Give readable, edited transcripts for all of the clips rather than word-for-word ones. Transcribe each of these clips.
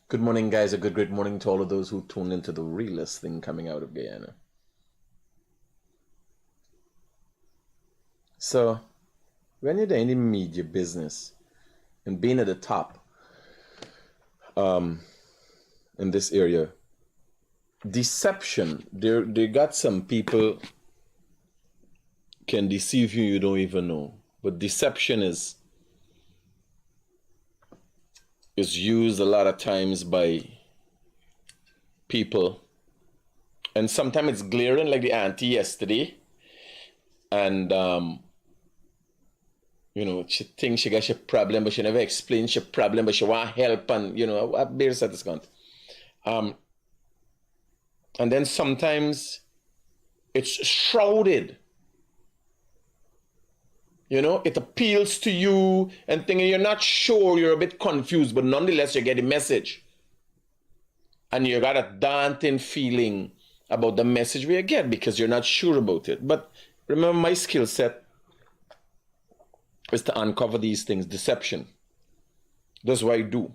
Good morning, guys. A great morning to all of those who tuned into the realest thing coming out of Guyana. So, when you're in the media business and being at the top in this area, deception, they got some people can deceive you, you don't even know. But deception is used a lot of times by people, and sometimes it's glaring, like the auntie yesterday, and she thinks she got a problem, but she never explains she problem, but she want help, and I bear at this count. And then sometimes it's shrouded. It appeals to you and thinking you're not sure, you're a bit confused, but nonetheless you get the message. And you got a daunting feeling about the message we get because you're not sure about it. But remember, my skill set is to uncover these things, deception. That's what I do.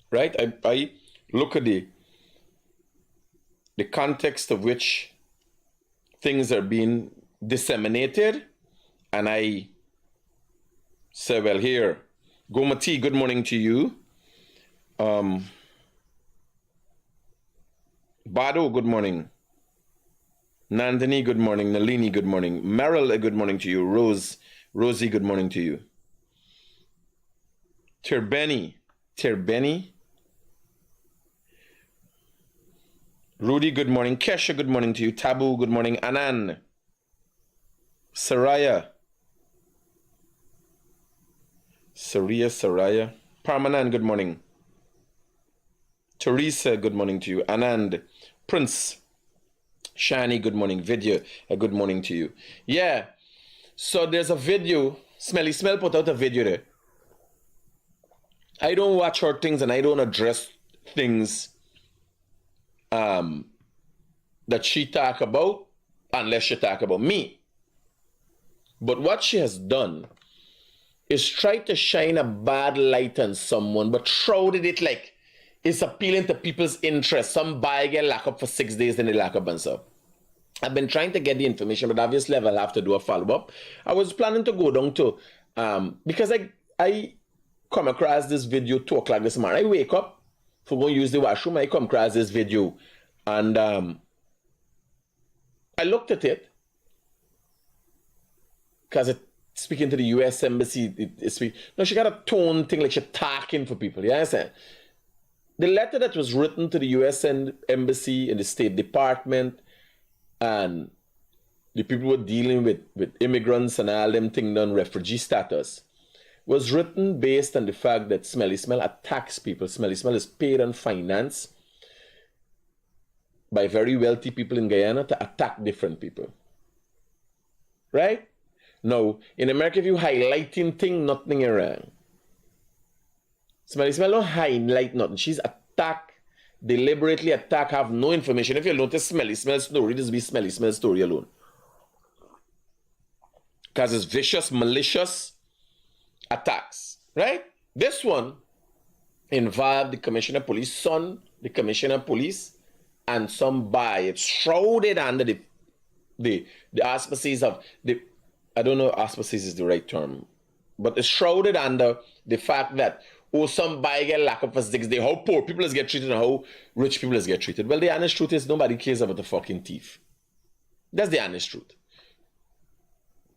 Right? I look at the context of which things are being disseminated, and I say, well, here, Gomati, good morning to you. Bado, good morning. Nandini, good morning. Nalini, good morning. Meryl, a good morning to you. Rosie, good morning to you. Tirbeni. Rudy, good morning. Kesha, good morning to you. Tabu, good morning. Anan. Saraya. Parmanan, good morning. Teresa, good morning to you. Anand. Prince. Shani, good morning. Vidya, a good morning to you. Yeah. So there's a video. Smelly Smell put out a video there. I don't watch her things and I don't address things that she talk about unless she talk about me. But what she has done is try to shine a bad light on someone, but shrouded it like it's appealing to people's interest. Some buy get locked up for 6 days, then they lock up and so. I've been trying to get the information, but obviously I'll have to do a follow-up. I was planning to go down to, because I come across this video 2 o'clock this morning. I wake up for going to use the washroom. I come across this video, and I looked at it because it's speaking to the U.S. Embassy. No, she got a tone thing like she's talking for people. You understand? The letter that was written to the U.S. Embassy and the State Department and the people who were dealing with immigrants and all them things on refugee status was written based on the fact that Smelly Smell attacks people. Smelly Smell is paid and financed by very wealthy people in Guyana to attack different people. Right? Now, in America, if you highlighting thing, nothing wrong. Smelly Smell don't highlight nothing. She's deliberately attack, have no information. If you notice Smelly Smell story, this be Smelly Smell story alone. Because it's vicious, malicious attacks, right? This one involved the Commissioner of Police son, the Commissioner of Police, and some by it's shrouded under the auspices of the, I don't know auspices is the right term, but it's shrouded under the fact that somebody get locked up for 6 days. How poor people get treated and how rich people get treated. Well, the honest truth is nobody cares about the fucking thief. That's the honest truth.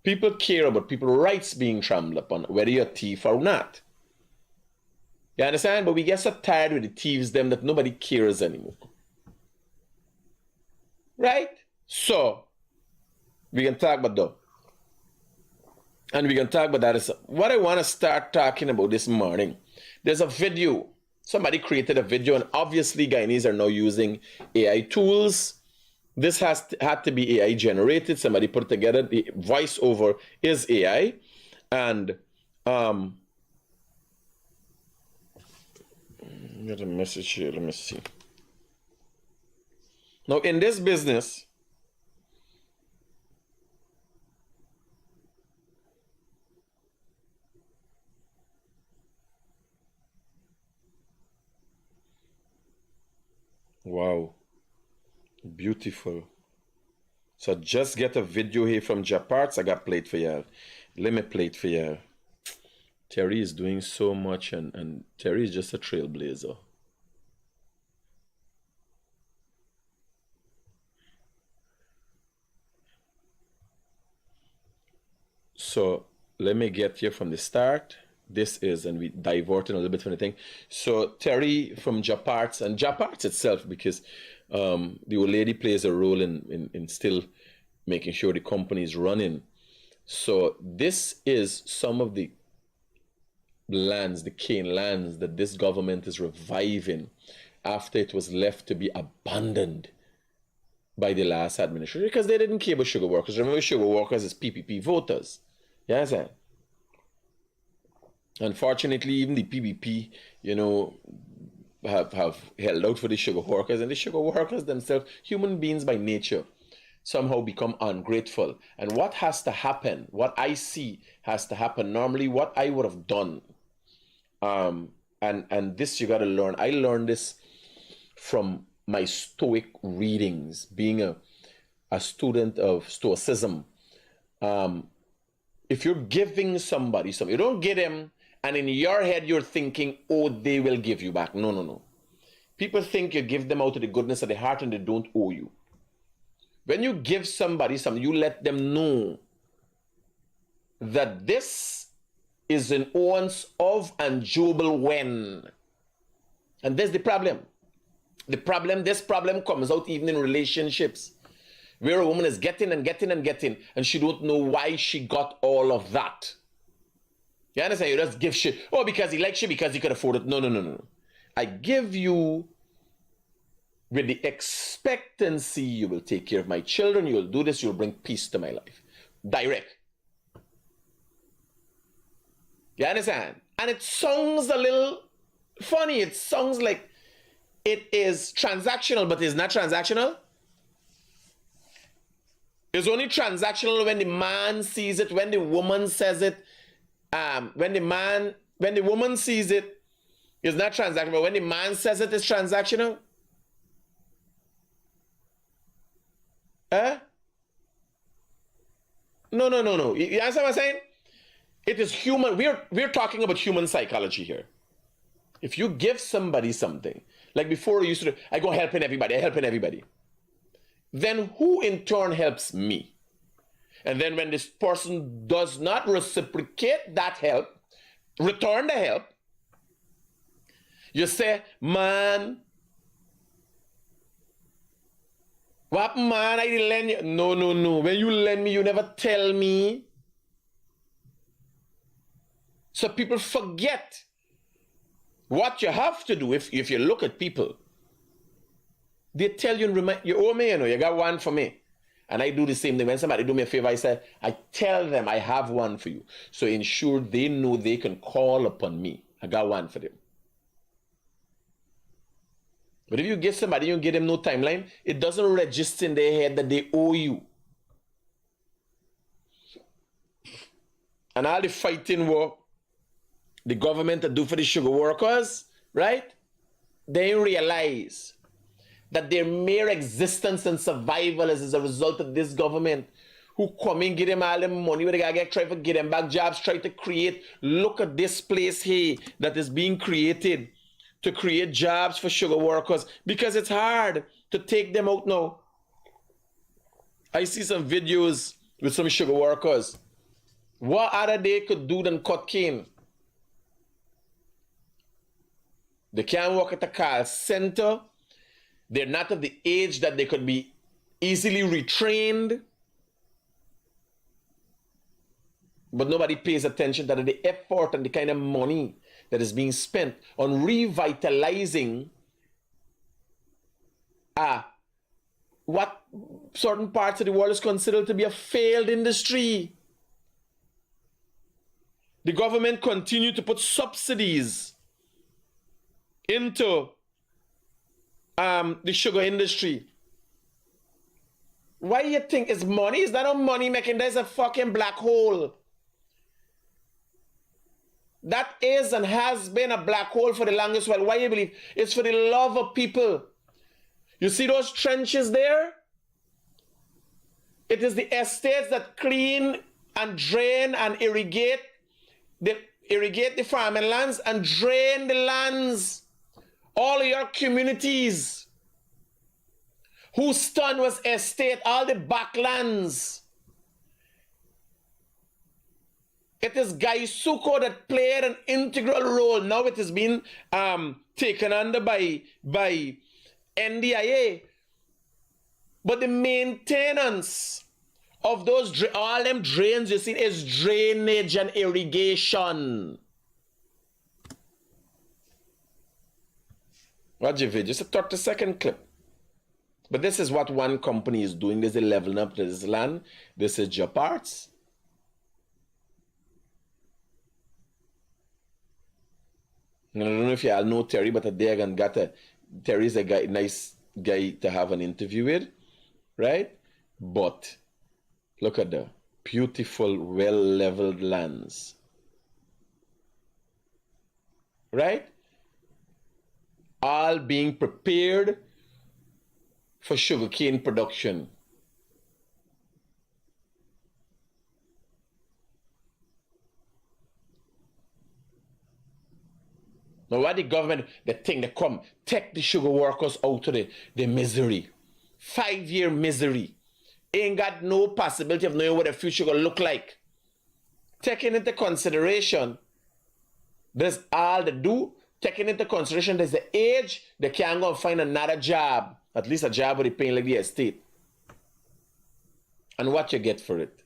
People care about people's rights being trampled upon, whether you're a thief or not. You understand? But we get so tired with the thieves them that nobody cares anymore. Right? So, we can talk about that. And we can talk about that. Is what I want to start talking about this morning. There's a video. Somebody created a video, and obviously Guyanese are now using AI tools. This had to be AI generated. Somebody put it together. The voiceover is AI. And get a message here. Let me see. Now, in this business, Wow. Beautiful. So just get a video here from Japarts. I got played for you. Let me play it for you. Terry is doing so much, and Terry is just a trailblazer. So let me get here from the start. This is, and we diverting a little bit from the thing. So Terry from Japarts, and Japarts itself, because the old lady plays a role in still making sure the company is running. So this is some of the lands, the cane lands that this government is reviving after it was left to be abandoned by the last administration because they didn't care about sugar workers. Remember, sugar workers is PPP voters. You understand? Unfortunately, even the PPP, have held out for the sugar workers, and the sugar workers themselves, human beings by nature, somehow become ungrateful. And what has to happen, what I see has to happen, normally what I would have done, and this you got to learn. I learned this from my Stoic readings, being a student of Stoicism. If you're giving somebody something, you don't get them, and in your head you're thinking, oh, they will give you back. No, no, no. People think you give them out of the goodness of the heart and they don't owe you. When you give somebody something, you let them know that this is an once of and durable when. And there's the problem. This problem comes out even in relationships, where a woman is getting and getting and getting, and she don't know why she got all of that. You understand? You just give shit. Oh, because he likes you, because he could afford it. No, no, no, no. I give you with the expectancy you will take care of my children, you will do this, you'll bring peace to my life. Direct. You understand? And it sounds a little funny. It sounds like it is transactional, but it's not transactional. It's only transactional when the man sees it, when the woman says it. When the woman sees it, it's not transactional. But when the man says it, it's transactional. No, no, no, no. You understand what I'm saying? It is human. We're talking about human psychology here. If you give somebody something, like before, I go helping everybody. Then who in turn helps me? And then when this person does not reciprocate that help, return the help, you say, man, what man, I didn't lend you. No, no, no. When you lend me, you never tell me. So people forget what you have to do. If you look at people, they tell you, you owe me, you got one for me. And I do the same thing. When somebody do me a favor, I tell them I have one for you. So ensure they know they can call upon me. I got one for them. But if you give somebody, you give them no timeline, it doesn't register in their head that they owe you. And all the fighting war the government to do for the sugar workers, right? They realize that their mere existence and survival is as a result of this government who come in, get them all the money where they gotta try to get them back jobs, try to create, look at this place here that is being created to create jobs for sugar workers because it's hard to take them out now. I see some videos with some sugar workers. What other they could do than cut cane? They can't work at a call center. They're not of the age that they could be easily retrained. But nobody pays attention to the effort and the kind of money that is being spent on revitalizing what certain parts of the world is considered to be a failed industry. The government continue to put subsidies into the sugar industry. Why you think it's money? It's not a money making. There's a fucking black hole. That is and has been a black hole for the longest while. Why you believe? It's for the love of people. You see those trenches there? It is the estates that clean and drain and irrigate the farming lands and drain the lands. All your communities whose turn was estate, all the backlands. It is Gaisuko that played an integral role. Now it has been taken under by NDIA. But the maintenance of those, all them drains you see, is drainage and irrigation. Watch your video, just a 30-second clip. But this is what one company is doing. This is leveling up this land. This is your parts. I don't know if you all know Terry, but Terry's a guy, nice guy to have an interview with, right? But look at the beautiful, well-leveled lands, right? All being prepared for sugarcane production. Now what the government, the thing they come, take the sugar workers out of the misery. 5-year misery. Ain't got no possibility of knowing what the future gonna look like. Taking into consideration, there's all they do, taking into consideration there's the age, they can't go and find another job. At least a job with the paying like the estate. And what you get for it?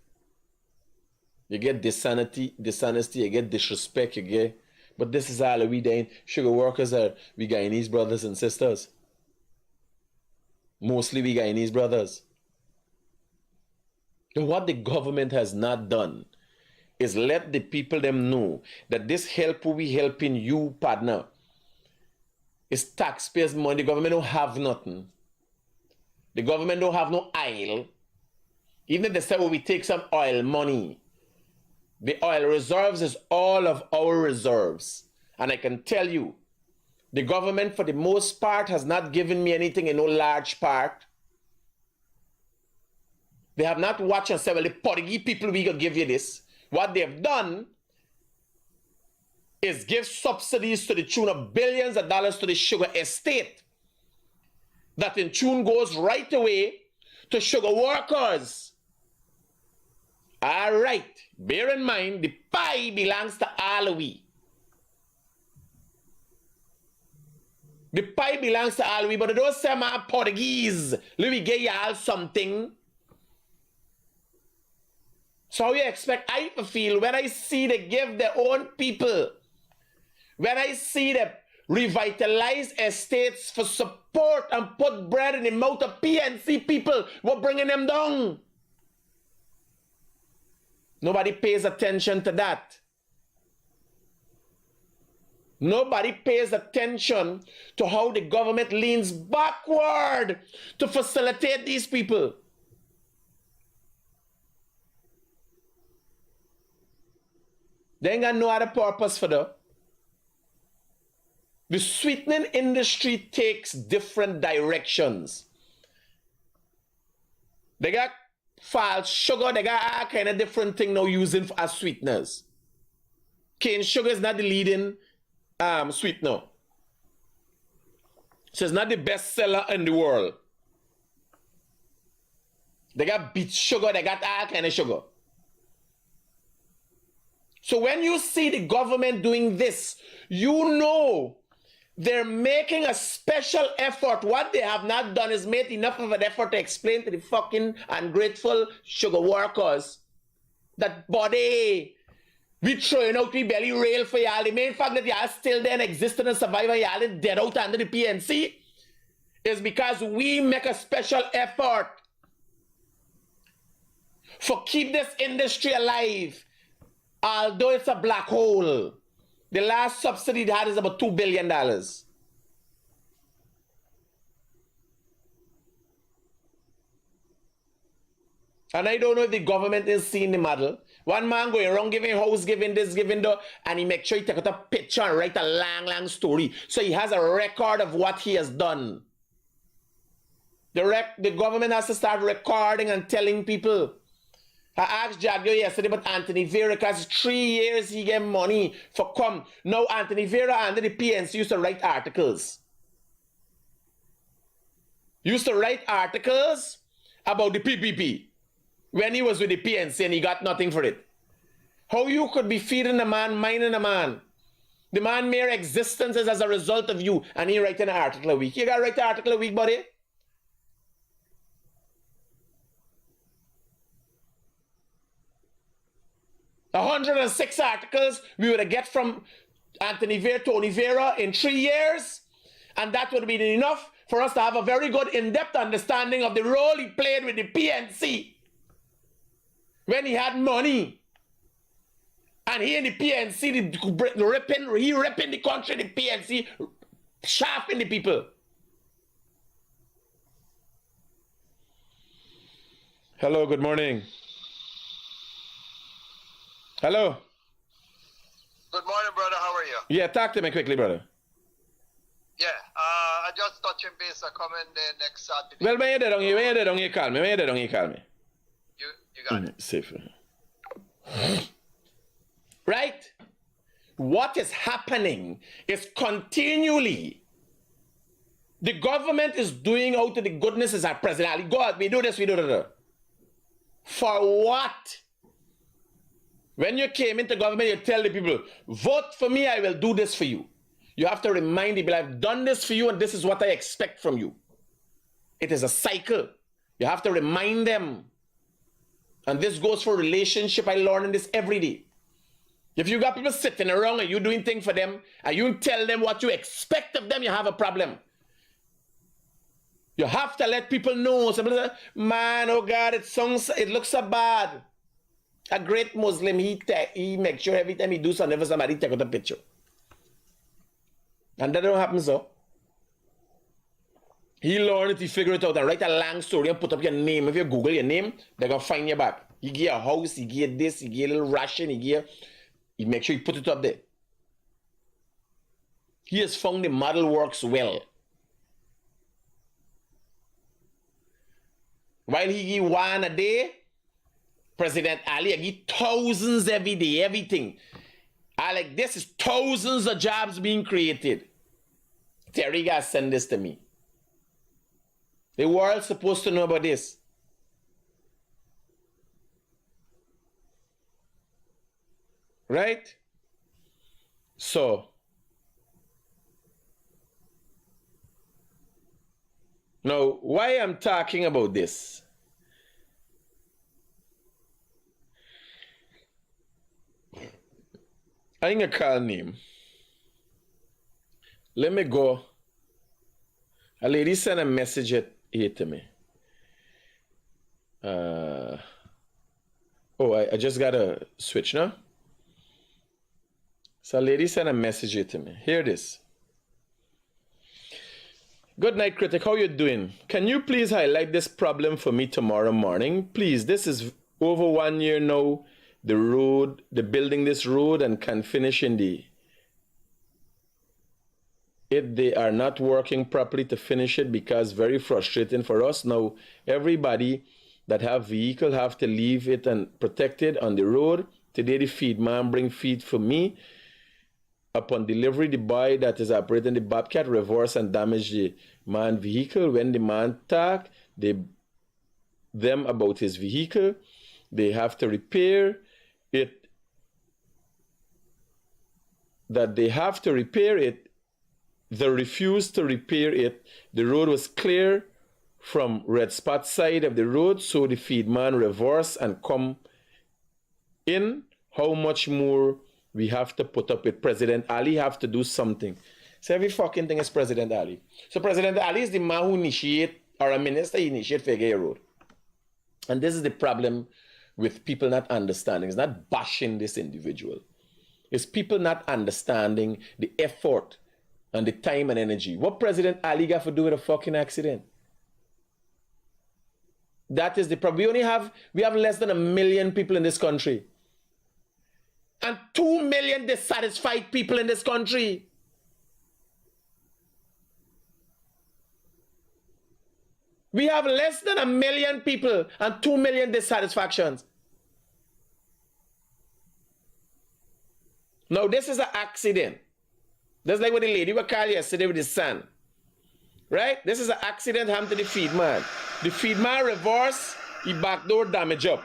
You get dishonesty, you get disrespect, you get... But this is all we doing. Sugar workers are we Guyanese brothers and sisters. Mostly we Guyanese brothers. And what the government has not done is let the people them know that this help we helping you, partner, is taxpayers' money. The government don't have nothing. The government don't have no oil. Even if they say, well, we take some oil money. The oil reserves is all of our reserves. And I can tell you, the government for the most part has not given me anything in no large part. They have not watched and said, well, the Portuguese people, we can give you this. What they've done is give subsidies to the tune of billions of dollars to the sugar estate. That in tune goes right away to sugar workers. All right. Bear in mind, the pie belongs to all we. The pie belongs to all we, but those say my Portuguese, let me get y'all something. So how you expect I to feel when I see they give their own people, when I see them revitalize estates for support and put bread in the mouth of PNC people, we're bringing them down. Nobody pays attention to that. Nobody pays attention to how the government leans backward to facilitate these people. They ain't got no other purpose for that. The sweetening industry takes different directions. They got false sugar, they got all kind of different thing now using as sweeteners. Cane sugar is not the leading sweetener. So it's not the best seller in the world. They got beet sugar, they got all kind of sugar. So when you see the government doing this, you know they're making a special effort. What they have not done is made enough of an effort to explain to the fucking ungrateful sugar workers that, body, we throwing out the belly rail for y'all. The main fact that y'all still there and existing and surviving, y'all is dead out under the PNC, is because we make a special effort for keep this industry alive. Although it's a black hole. The last subsidy they had is about $2 billion. And I don't know if the government is seeing the model. One man going around giving house, giving this, giving that, and he makes sure he take out a picture and write a long, long story. So he has a record of what he has done. The government has to start recording and telling people. I asked Jagyo yesterday about Anthony Vera because 3 years he get money for come. Now Anthony Vera under the PNC used to write articles. Used to write articles about the PPP when he was with the PNC and he got nothing for it. How you could be feeding a man, minding a man. The man mere existence is as a result of you and he writing an article a week. You gotta write an article a week, buddy. 106 articles we would have get from Anthony Vera, Tony Vera in 3 years, and that would have been enough for us to have a very good in-depth understanding of the role he played with the PNC when he had money. And he in the PNC, he ripping the country, the PNC, shafting the people. Hello, good morning. Hello. Good morning, brother. How are you? Yeah, talk to me quickly, brother. Yeah, I just touching base. I come in there next Saturday. Well, when you're there, you call me. When you're there, you call me. You got it. Safe. Right? What is happening is continually the government is doing out of the goodness as our president Ali. Go out, we do this, we do that. For what? When you came into government, you tell the people, vote for me, I will do this for you. You have to remind people, I've done this for you and this is what I expect from you. It is a cycle. You have to remind them. And this goes for relationship. I learn this every day. If you got people sitting around and you doing things for them, and you tell them what you expect of them, you have a problem. You have to let people know. Somebody say, man, oh God, it looks so bad. A great Muslim, he makes sure every time he do something for somebody, take out a picture. And that don't happen so. He learned it, he figure it out, and write a long story and put up your name. If you Google your name, they're going to find you back. He give a house, he give this, he give a little ration, he make sure you put it up there. He has found the model works well. While he give one a day, President Ali give thousands every day, everything. I like this is thousands of jobs being created. Terry guys send this to me. The world's supposed to know about this. Right? So, now why I'm talking about this? I ain't gonna call name. Let me go. A lady sent a message here to me. I just gotta switch now. So a lady sent a message here to me. Hear this. Good night, Critic. How you doing? Can you please highlight this problem for me tomorrow morning? Please, this is over 1 year now. The building this road and can finish in they are not working properly to finish it because very frustrating for us. Now, everybody that have vehicle have to leave it and protect it on the road. Today, the feed man bring feed for me. Upon delivery, the boy that is operating the Bobcat reverse and damage the man vehicle. When the man talk, them about his vehicle, they have to repair it. That they have to repair it. They refused to repair it. The road was clear from red spot side of the road, so the feed man reverse and come in. How much more we have to put up with President Ali have to do something. So every fucking thing is President Ali. So President Ali is the man who initiate, or a minister initiate Figure Road. And this is the problem with people not understanding. It's not bashing this individual. It's people not understanding the effort and the time and energy. What President Ali got to do with a fucking accident? That is the problem. We have less than 1 million people in this country. And 2 million dissatisfied people in this country. We have less than 1 million people and 2 million dissatisfactions. Now, this is an accident. That's like what the lady was called yesterday with the son. Right? This is an accident happened to the feed man. The feed man reverse, he backdoor damage up.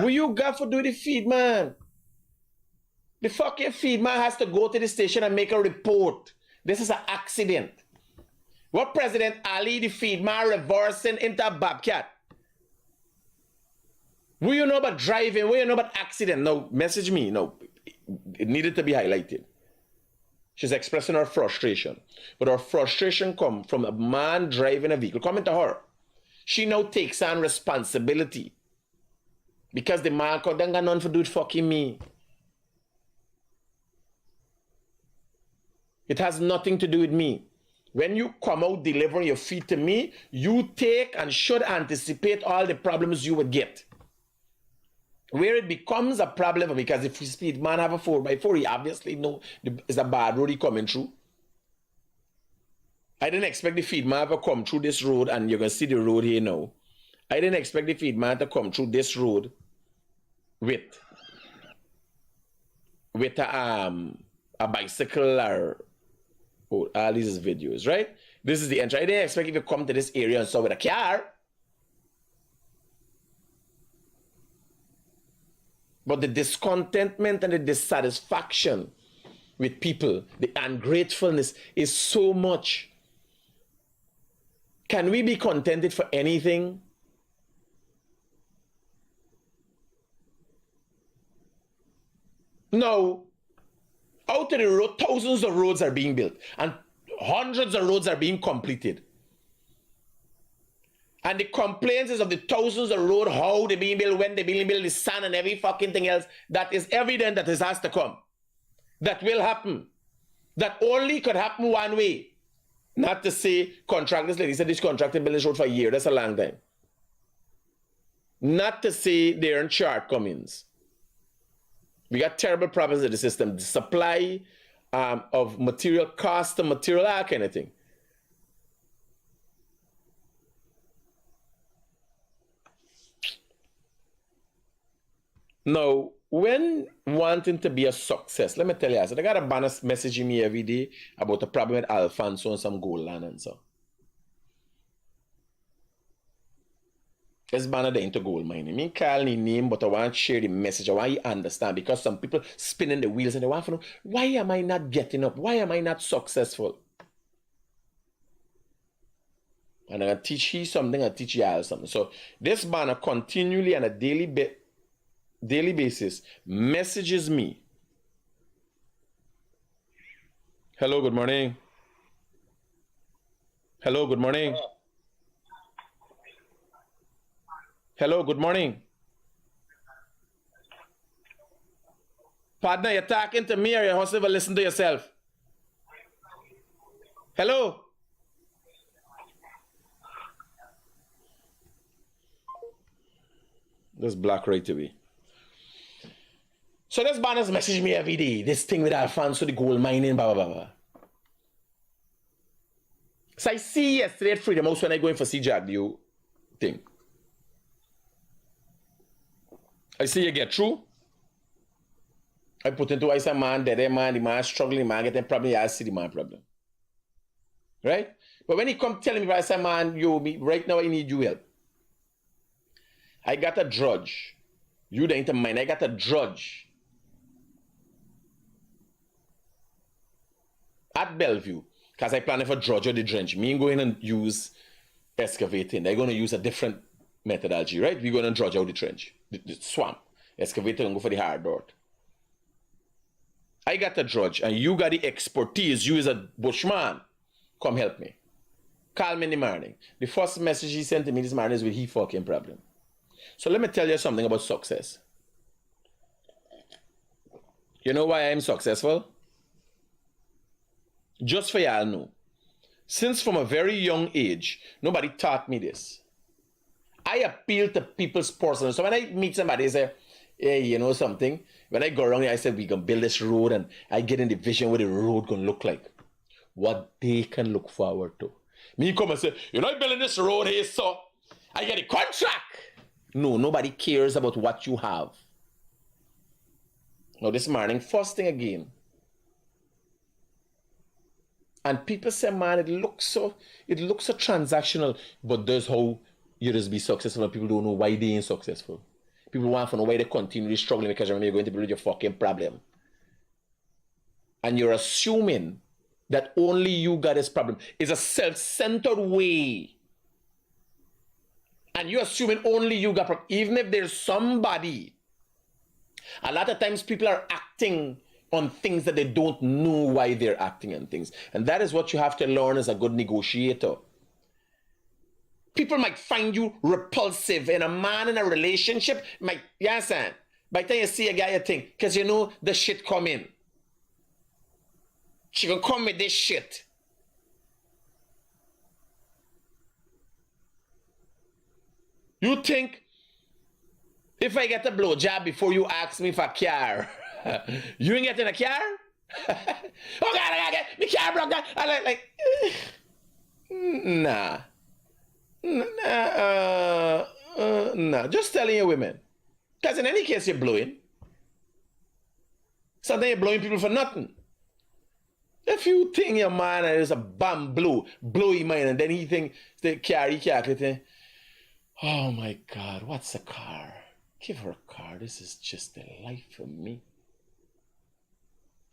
What you got for do the feed man? The fucking feed man has to go to the station and make a report. This is an accident. What President Ali, the feed man, reversing into a bobcat? What you know about driving? What you know about accident? No, message me. No, it needed to be highlighted. She's expressing her frustration. But her frustration comes from a man driving a vehicle coming to her. She now takes on responsibility. Because the man could then got none for do it fucking me. It has nothing to do with me. When you come out delivering your feed to me, you take and should anticipate all the problems you would get. Where it becomes a problem, because if you speed man have a 4x4, he obviously know it's a bad road he coming through. I didn't expect the feed man to come through this road, and you're going to see the road here now. I didn't expect the feed man to come through this road with a bicycle or all these videos, right? This is the entry. I didn't expect if you come to this area and saw with a car. But the discontentment and the dissatisfaction with people, the ungratefulness is so much. Can we be contented for anything? No. Out of the road, thousands of roads are being built and hundreds of roads are being completed. And the complaints is of the thousands of roads, how they being built, when they being built, the sun and every fucking thing else. That is evident that this has to come. That will happen. That only could happen one way. Not to say contractors, lady said this contractor built this road for a year. That's a long time. Not to say there aren't shortcomings. We got terrible problems in the system. The supply of material, cost of material, that kind of thing. Now, when wanting to be a success, let me tell you, I got a banner messaging me every day about a problem with Alfonso and some gold land and so. This banner they into gold mining. Me call the name, but I want to share the message. I want you to understand, because some people spinning the wheels and they want to know, why am I not getting up? Why am I not successful? And I'm going to teach you something, I teach you all something. So this banner continually on a daily basis messages me. Hello, good morning. Hello, good morning. Hello, good morning. Partner, you're talking to me or you're hustling to listen to yourself? Hello? Just block right away. So this banners message me every day. This thing with Alfonso, the gold mining, blah, blah, blah. So I see yesterday at Freedom House when I go in for CJAG thing. I see you get through. I put into I say man, dead man, the man struggling, the man getting problem, I see the man problem. Right? But when he come telling me, I say, man, right now I need you help. I got a drudge. You don't mind. I got a drudge at Bellevue, because I plan for drudge or the drench. Me going and use excavating. They're going to use a different methodology, right? We're going to drudge out the trench, the swamp. Excavator and go for the hard dirt. I got a drudge and you got the expertise. You as a bushman. Come help me. Call me in the morning. The first message he sent to me this morning is with he fucking problem. So let me tell you something about success. You know why I'm successful? Just for y'all know. Since from a very young age, nobody taught me this. I appeal to people's personal. So when I meet somebody, I say, hey, you know something? When I go around here, I say, we can build this road, and I get in the vision what the road gonna look like. What they can look forward to. Me come and say, you're not building this road here, so I get a contract. No, nobody cares about what you have. Now this morning, first thing again. And people say, man, it looks so transactional, but there's how you just be successful and people don't know why they ain't successful. People want to know why they continue struggling because remember you're going to build your fucking problem. And you're assuming that only you got this problem. It's a self-centered way. And you're assuming only you got problem. Even if there's somebody. A lot of times people are acting on things that they don't know why they're acting on things. And that is what you have to learn as a good negotiator. People might find you repulsive, and a man in a relationship might, you understand? By the time you see a guy, you think, because you know the shit coming. She gonna come with this shit. You think if I get a blowjob before you ask me for a car, you ain't getting a car? Oh God, I gotta get me car broke down. I like nah. Nah. Just telling you women. Because in any case, you're blowing. Sometimes you're blowing people for nothing. If you think your man is a blow him mind, and then he think the car, he think, oh my God, what's a car? Give her a car. This is just a life for me.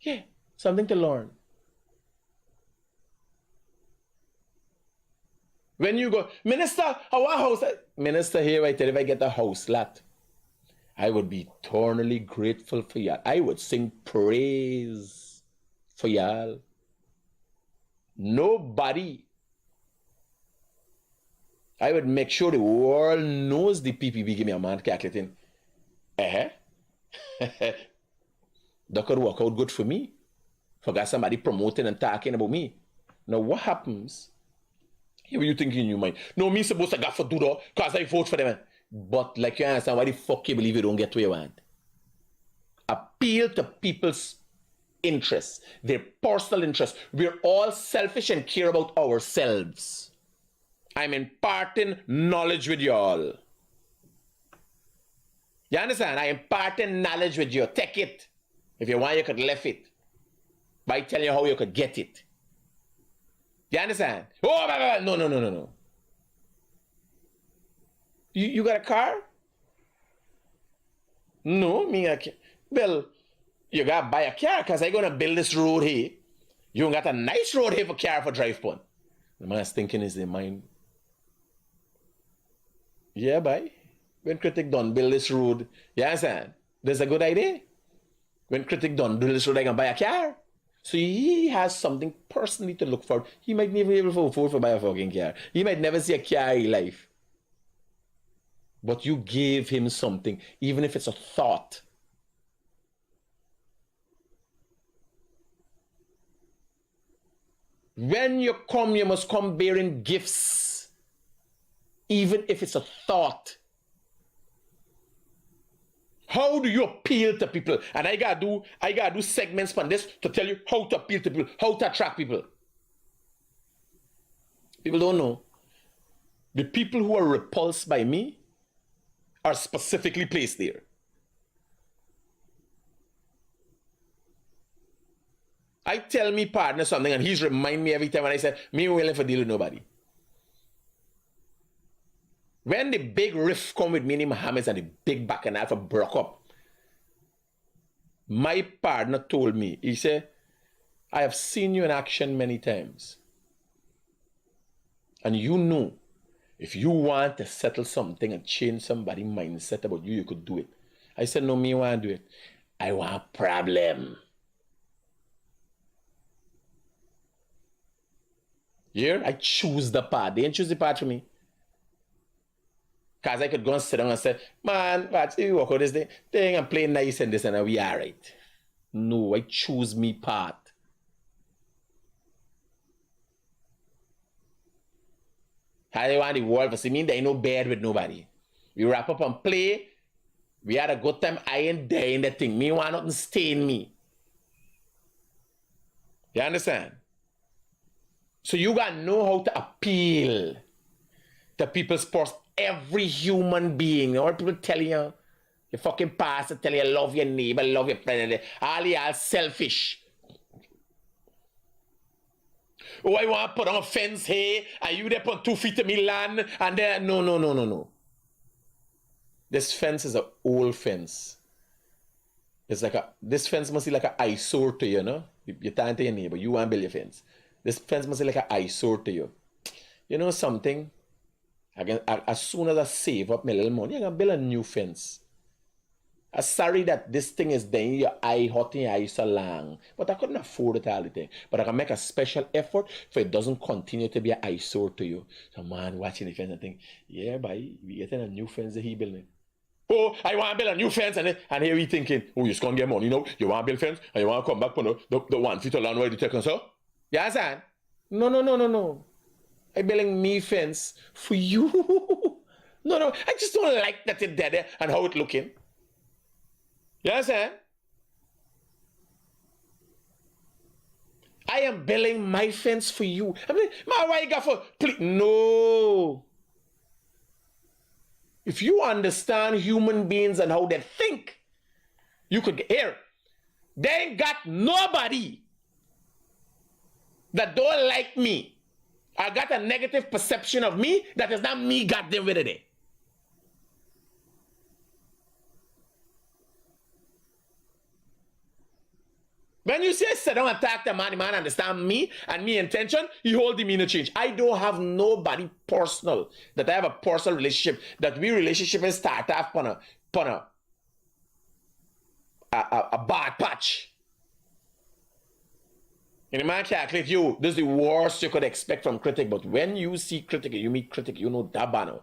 Yeah, something to learn. When you go, Minister, our house, Minister, here I tell you, if I get a house lot, I would be eternally grateful for y'all. I would sing praise for y'all. Nobody. I would make sure the world knows the PPP give me a man calculating. That could work out good for me. Forgot somebody promoting and talking about me. Now what happens? Here you thinking in your mind. No, me supposed to got for do that because I vote for them. But like you understand, why the fuck you believe you don't get what you want? Appeal to people's interests, their personal interests. We're all selfish and care about ourselves. I'm imparting knowledge with y'all. You understand? I'm imparting knowledge with you. Take it. If you want, you could left it. By telling you how you could get it. You understand? Oh, no. You got a car? No, me I can't. Well, you gotta buy a car because I'm gonna build this road here. You got a nice road here for car for drive pon. The man's thinking is in mind. Yeah, bye. When Critic done build this road, you understand? That's a good idea. When Critic done build this road, I can buy a car. So he has something personally to look for. He might never be able to afford to buy a fucking car. He might never see a car in life. But you gave him something, even if it's a thought. When you come, you must come bearing gifts, even if it's a thought. How do you appeal to people? And I gotta do segments from this to tell you how to appeal to people, how to attract people. People don't know. The people who are repulsed by me are specifically placed there. I tell me partner something and he's remind me every time when I say, me willing for deal with nobody. When the big riff come with me and Mohammed and the big back and alpha broke up, my partner told me, he said, I have seen you in action many times. And you know, if you want to settle something and change somebody's mindset about you, you could do it. I said, no, me want to do it. I want a problem. Here, I choose the part. They didn't choose the part for me. Because I could go and sit down and say, man, but you work out this thing and play nice and this and we are right. No, I choose me part. How they want the world to see me, they ain't no bad with nobody. We wrap up and play. We had a good time. I ain't there in that thing. Me want nothing stain me. You understand? So you gotta know how to appeal to people's purse. Every human being. All people tell you, your fucking pastor tell you love your neighbor, love your friend. All y'all selfish. Oh, I want to put on a fence here, and you there put 2 feet of me land, and there. No. This fence is an old fence. It's like this fence must be like an eyesore to you, no? You're talking to your neighbor, you want to build your fence. This fence must be like an eyesore to you. You know something? As soon as I save up my little money, I'm going to build a new fence. I'm sorry that this thing is then your eye hot in your eye so long. But I couldn't afford it all the time. But I can make a special effort for it doesn't continue to be an eyesore to you. So man watching the fence and think, yeah, boy, we getting a new fence that he building. Oh, I want to build a new fence, and here we thinking, oh, you're just going to get money now. You want to build fence, and you want to come back for the 1 feet of land where you take us up? You understand? No. I'm building me fence for you. No. I just don't like that it's there and how it looking. You understand? I am building my fence for you. I mean, why you got for... Please, no. If you understand human beings and how they think, you could get here. They ain't got nobody that don't like me. I got a negative perception of me that is not me got them with it. When you say sit down and talk to the man understand me and me intention, he hold the meaning change. I don't have nobody personal that I have a personal relationship, that we relationship is start off on a bad patch. And the man calculate you, this is the worst you could expect from Critic, but when you see Critic, you meet Critic, you know that banner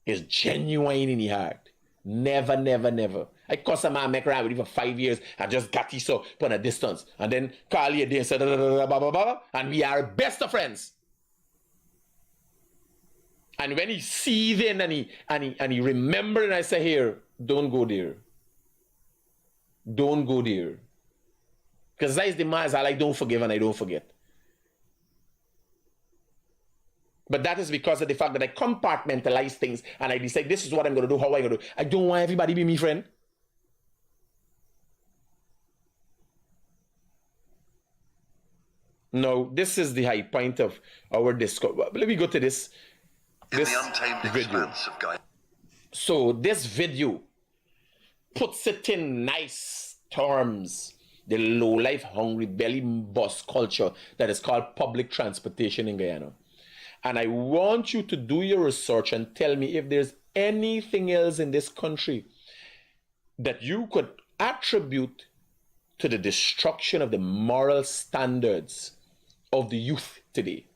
is genuine in the heart. Never. I cuss a man, make around with you for 5 years, and just got you so put a distance. And then call you a day and say, and we are best of friends. And when he see then and he remember, and I say, here, don't go there. Don't go there. Because that is the man, I like, don't forgive and I don't forget. But that is because of the fact that I compartmentalize things and I decide this is what I'm going to do, how I'm going to do. I don't want everybody to be my friend. No, this is the high point of our discourse. Let me go to this video. So this video puts it in nice terms. The low-life, hungry-belly bus culture that is called public transportation in Guyana. And I want you to do your research and tell me if there's anything else in this country that you could attribute to the destruction of the moral standards of the youth today.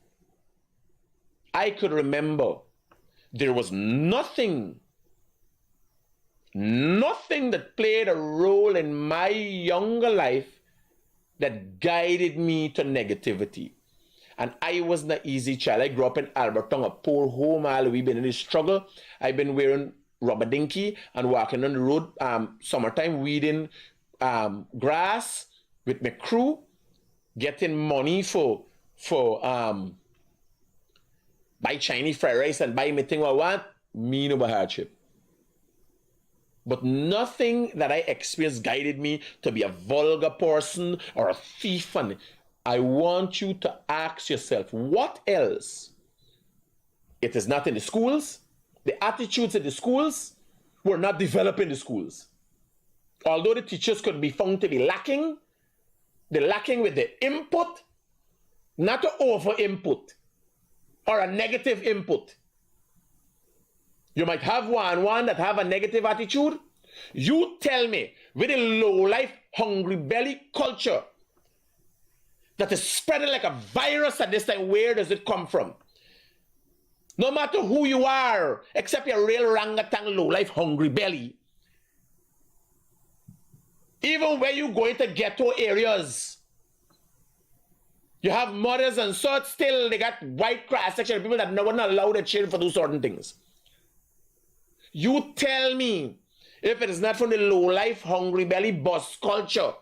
I could remember there was nothing that played a role in my younger life that guided me to negativity. And I wasn't an easy child. I grew up in Alberton, a poor home. We've been in this struggle. I've been wearing rubber dinky and walking on the road, summertime, weeding grass with my crew, getting money for buy Chinese fried rice and buy me thing I want. Me no hardship. But nothing that I experienced guided me to be a vulgar person or a thief. And I want you to ask yourself, what else? It is not in the schools. The attitudes in the schools were not developed in the schools. Although the teachers could be found to be lacking, they're lacking with the input, not to over input or a negative input. You might have one that have a negative attitude. You tell me, with a low-life, hungry-belly culture that is spreading like a virus at this time, where does it come from? No matter who you are, except you're a real orangutan, low-life, hungry-belly, even when you go into ghetto areas, you have mothers and sons still, they got white cross-section people that no one allow their children to do certain things. You tell me, if it is not from the low-life, hungry-belly bus culture,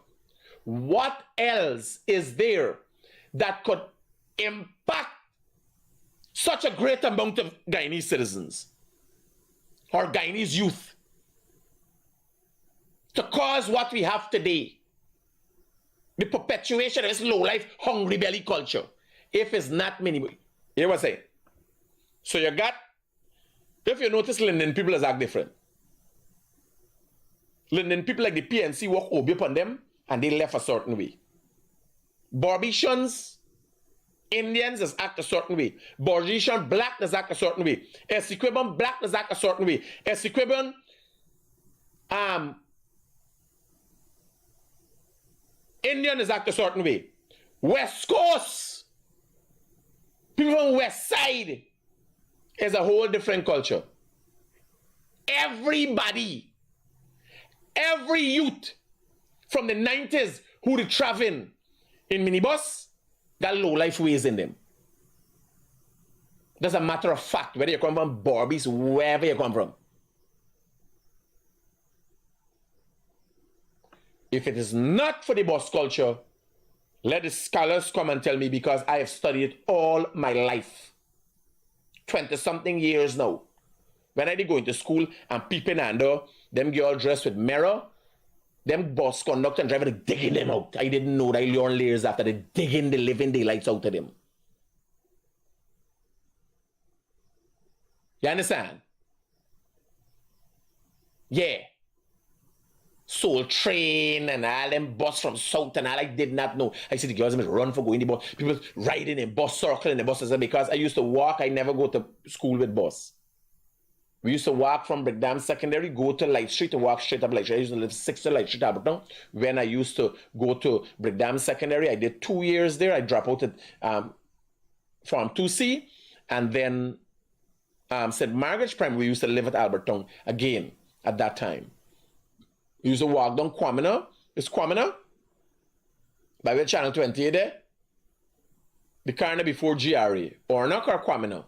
what else is there that could impact such a great amount of Guyanese citizens or Guyanese youth to cause what we have today, the perpetuation of this low-life, hungry-belly culture, if it's not minimal. You know what I'm saying? So you got, if you notice, Linden people is act different. Linden people like the PNC walk over upon them and they left a certain way. Barbicians, Indians is act a certain way. Barbician black is act a certain way. Essequiban black is act a certain way. Essequiban Indian is act a certain way. West Coast, people from West Side is a whole different culture. Everybody, every youth from the 90s who were traveling in minibus got low-life ways in them. That's a matter of fact, whether you come from Barbies, wherever you come from. If it is not for the bus culture, let the scholars come and tell me, because I have studied it all my life. 20-something years now. When I did go into school and peeping under, them girls dressed with mirror, them bus conductor and driver digging them out. I didn't know that I learned layers after they digging the living daylights out of them. You understand? Yeah. Soul Train and all them bus from South and all, I did not know. I see the girls run for going the bus. People riding in bus, circling the buses. Because I used to walk, I never go to school with bus. We used to walk from Brickdam Secondary, go to Light Street, and walk straight up Light Street. I used to live 60 Light Street, Alberton. When I used to go to Brickdam Secondary, I did 2 years there. I dropped out at from 2C, and then St. Margaret's Primary, we used to live at Alberton again at that time. We used to walk down Kwamina. It's Kwamina? By the Channel 20 there? The corner before GRA. Ornock or Kwamina?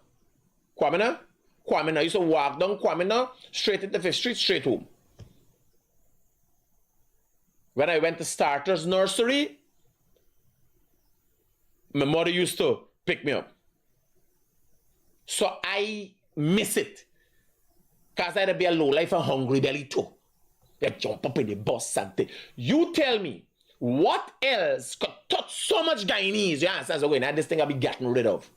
Kwamina? Kwamina. I used to walk down Kwamina, straight into 5th Street, straight home. When I went to Starters Nursery, my mother used to pick me up. So I miss it. Because I had to be a low-life and hungry belly too. You jump up in the bus and you tell me, what else could touch so much Guyanese? You understand? So now this thing I'll be getting rid of.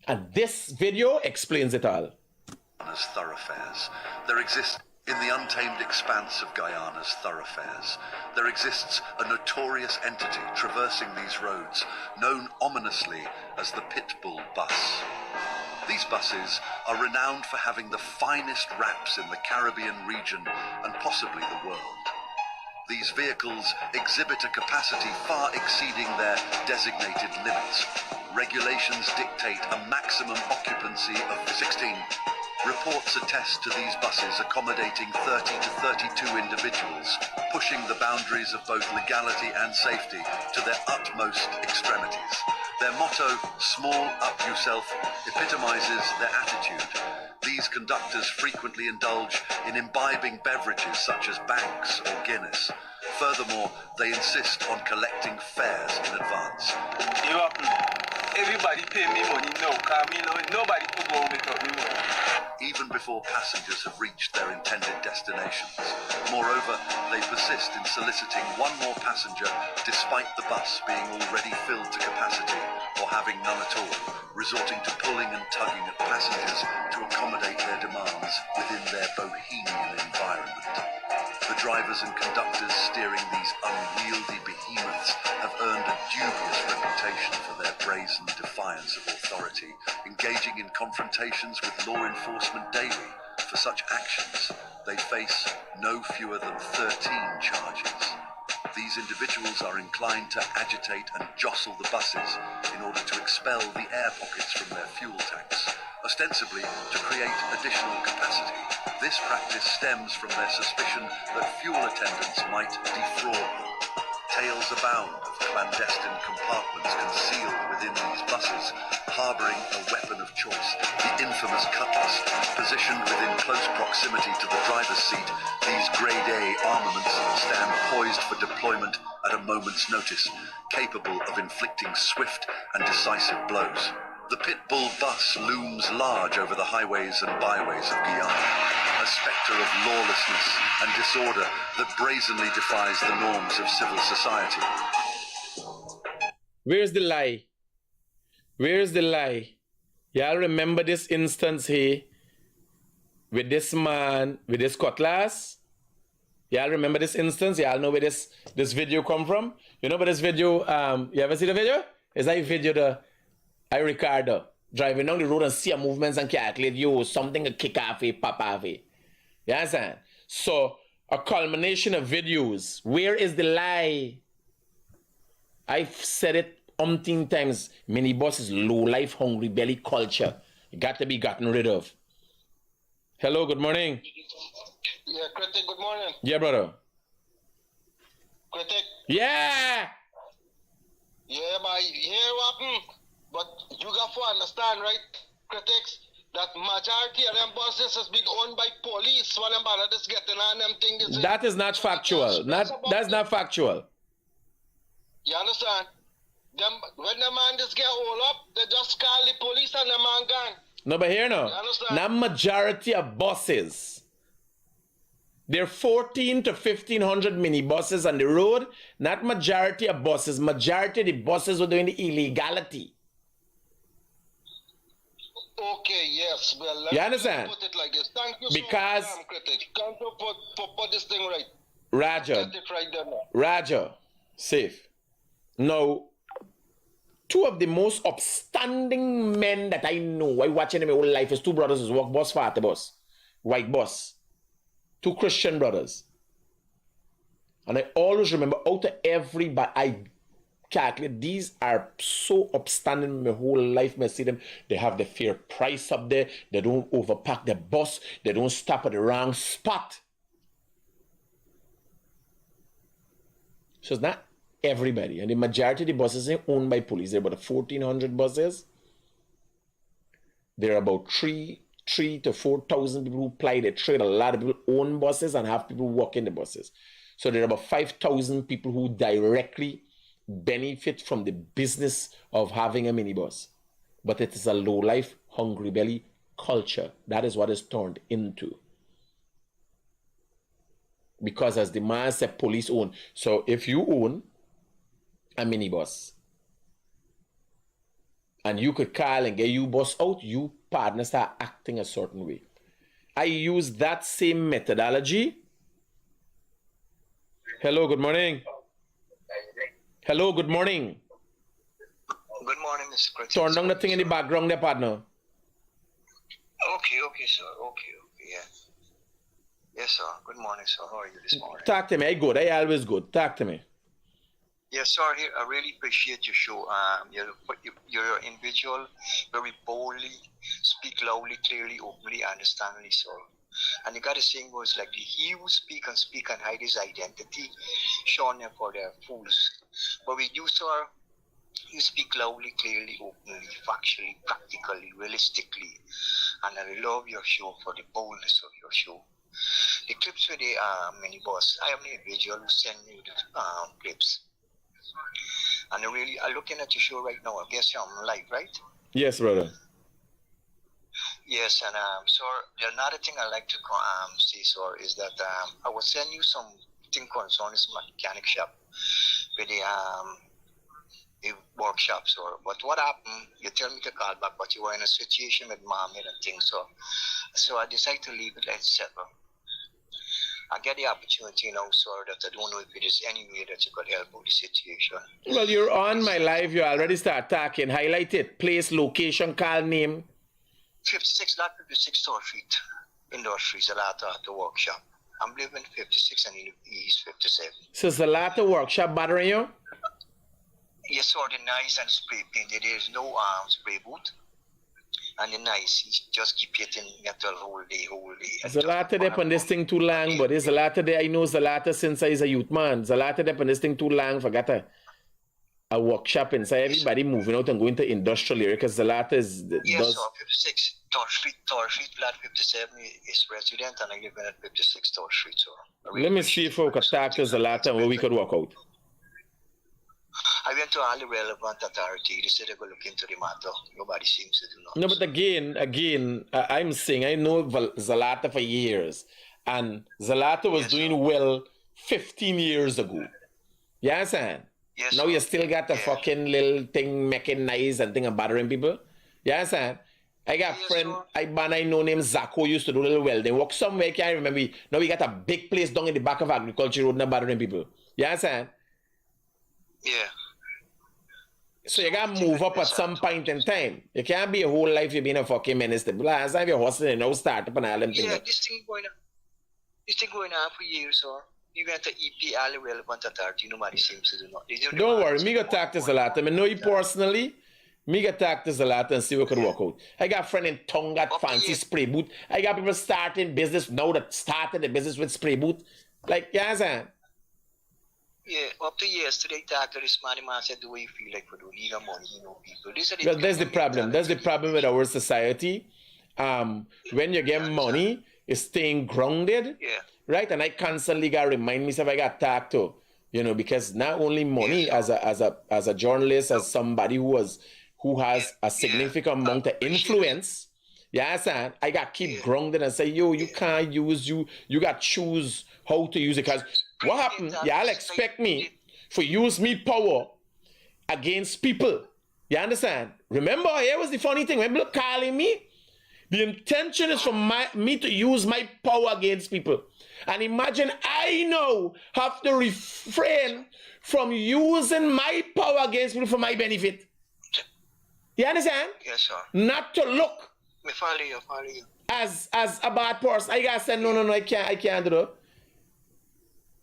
And this video explains it all. As thoroughfares. There exists in the untamed expanse of Guyana's thoroughfares. There exists a notorious entity traversing these roads, known ominously as the Pitbull bus. These buses are renowned for having the finest wraps in the Caribbean region and possibly the world. These vehicles exhibit a capacity far exceeding their designated limits. Regulations dictate a maximum occupancy of 16. Reports attest to these buses accommodating 30 to 32 individuals, pushing the boundaries of both legality and safety to their utmost extremities. Their motto, "Small up yourself," epitomizes their attitude. These conductors frequently indulge in imbibing beverages such as Banks or Guinness. Furthermore, they insist on collecting fares in advance. Everybody pay me money now, because nobody could go without me money. Even before passengers have reached their intended destinations. Moreover, they persist in soliciting one more passenger despite the bus being already filled to capacity or having none at all, resorting to pulling and tugging at passengers to accommodate their demands within their bohemian environment. The drivers and conductors steering these unwieldy behemoths have earned a dubious reputation for their brazen defiance of authority, engaging in confrontations with law enforcement daily. For such actions, they face no fewer than 13 charges. These individuals are inclined to agitate and jostle the buses in order to expel the air pockets from their fuel tanks, ostensibly to create additional capacity. This practice stems from their suspicion that fuel attendants might defraud them. Tales abound of clandestine compartments concealed within these buses, harbouring a weapon of choice, the infamous cutlass. Positioned within close proximity to the driver's seat, these grade A armaments stand poised for deployment at a moment's notice, capable of inflicting swift and decisive blows. The pit bull bus looms large over the highways and byways of Guyana, a spectre of lawlessness and disorder that brazenly defies the norms of civil society. Where's the lie? Where's the lie? Y'all remember this instance here with this man, with this cutlass? Y'all remember this instance? Y'all know where this video come from? You know where this video, you ever see the video? It's like a video I Ricardo driving down the road and see a movements and calculate, yo, something a kick off a pop off a. You understand? So, a culmination of videos. Where is the lie? I've said it umpteen times. Minibus is low-life, hungry belly culture. It got to be gotten rid of. Hello, good morning. Yeah, Critic, good morning. Yeah, brother. Critic. Yeah! Yeah, but you hear what happened? But you got to understand, right, critics, that majority of them buses has been owned by police. When them banners just getting on them things. That is not factual. That's not factual. You understand? Them, when the man just get all up, they just call the police and the man gone. No, but here no. You understand? Not majority of buses. There are 14 to 1,500 minibuses on the road. Not majority of buses. Majority of the buses were doing the illegality. Okay, yes. Well, You understand? Put it like this. Thank you Because so much, Critic. Thank you for put this thing right. Roger. Get it right there now. Roger. Safe. Now, two of the most upstanding men that I know, I watching them my whole life, is two brothers who walk bus, fat bus, white bus. Two Christian brothers. And I always remember out of everybody, I calculate these are so upstanding my whole life. I see them, they have the fair price up there. They don't overpack the bus. They don't stop at the wrong spot. So it's not everybody. And the majority of the buses are owned by police. There are about 1,400 buses. There are about 3 to 4,000 people who ply the trade. A lot of people own buses and have people work in the buses. So there are about 5,000 people who directly benefit from the business of having a minibus. But it is a low-life, hungry belly culture. That is what it's turned into. Because as the man said, police own. So if you own a minibus and you could call and get you bus out, you partners start acting a certain way. I use that same methodology. Hello, good morning. Hello, good morning. Good morning, Mr. Critic. Turn down the thing in the background there, partner. Okay, sir. Okay, yeah. Yes, sir. Good morning, sir. How are you this morning? Talk to me. I good. I always good. Talk to me. Yes, sir. I really appreciate your show. You're an individual, very boldly, speak loudly, clearly, openly, understandably, sir. And you got a saying goes like, he who speak and hide his identity, shun them for their fools. But with you, sir, you speak loudly, clearly, openly, factually, practically, realistically. And I love your show for the boldness of your show. The clips with the minibus, I am the individual who send you the clips. And I'm looking at your show right now. I guess you're on live, right? Yes, brother. Yes, and sir, another thing I like to say, sir, is that I will send you something concerning this mechanic shop with the workshop, sir. But what happened? You tell me to call back, but you were in a situation with Mohammed and things, so I decided to leave it. Let's settle. I get the opportunity now, sir, that I don't know if it is any way that you could help with the situation. Well, you're on my live. You already start talking. Highlight it. Place, location, call name. 56, lot 56 South Street, Industries, Zalata at the workshop. I'm living 56 and he's 57. So Zalata workshop bothering you? Yes, sir, the nice and spray painted. There is no spray boot. And the nice, he just keep hitting metal whole day. Zalata dep on this thing too long, but it's Zalata there. I know Zalata since I was a youth man. Zalata dep on this thing too long, forgot her. a workshop inside, everybody moving out and going to industrial area because Zalata is Yes, sir. 56 Tor Street, flat 57 is resident, and I live in at 56 Tor Street, so. Let me see if we could talk to Zalata and where we could work out. I went to all the relevant authorities. They said they go look into the matter. Nobody seems to do nothing. No, but again, I'm saying I know Zalata for years, and Zalata was doing well 15 years ago. You understand? Yes, now sir. you still got the fucking little thing mechanized and thing and bothering people. You understand? I got a friend, I know named Zako used to do a little welding work somewhere, I can't remember. Now we got a big place down in the back of agriculture road and bothering people. You understand? Yeah. So you gotta move up at some point in time. You can't be a whole life you being a fucking minister. Last time you're hustling and now start up and all them things. Yeah, this thing going on for years, sir. You went to EP all the relevant authority, nobody seems to do nothing. Don't worry, me go talk to Zalata. I know you personally. Me go talk to Zalata and see what could work out. I got a friend in Tongue got fancy spray boot. I got people starting business now that started the business with spray boot. Like, you understand? Yeah, up to yesterday, talk to this man said the way you feel like for the legal money, people. Well, there's the problem. That's the problem with our society. When you get money, it's staying grounded. Yeah. Right? And I constantly got to remind myself I got talked to, because not only money as a journalist, as somebody who has a significant amount of influence. You understand? I got to keep grounded and say, you can't use you got to choose how to use it. Because what happened? Y'all expect me to use me power against people. You understand? Remember, here was the funny thing. When people calling me, the intention is for me to use my power against people. And imagine I now have to refrain from using my power against people for my benefit. You understand? Yes, sir. Not to look I follow you. as a bad person. I gotta say, no, I can't do that.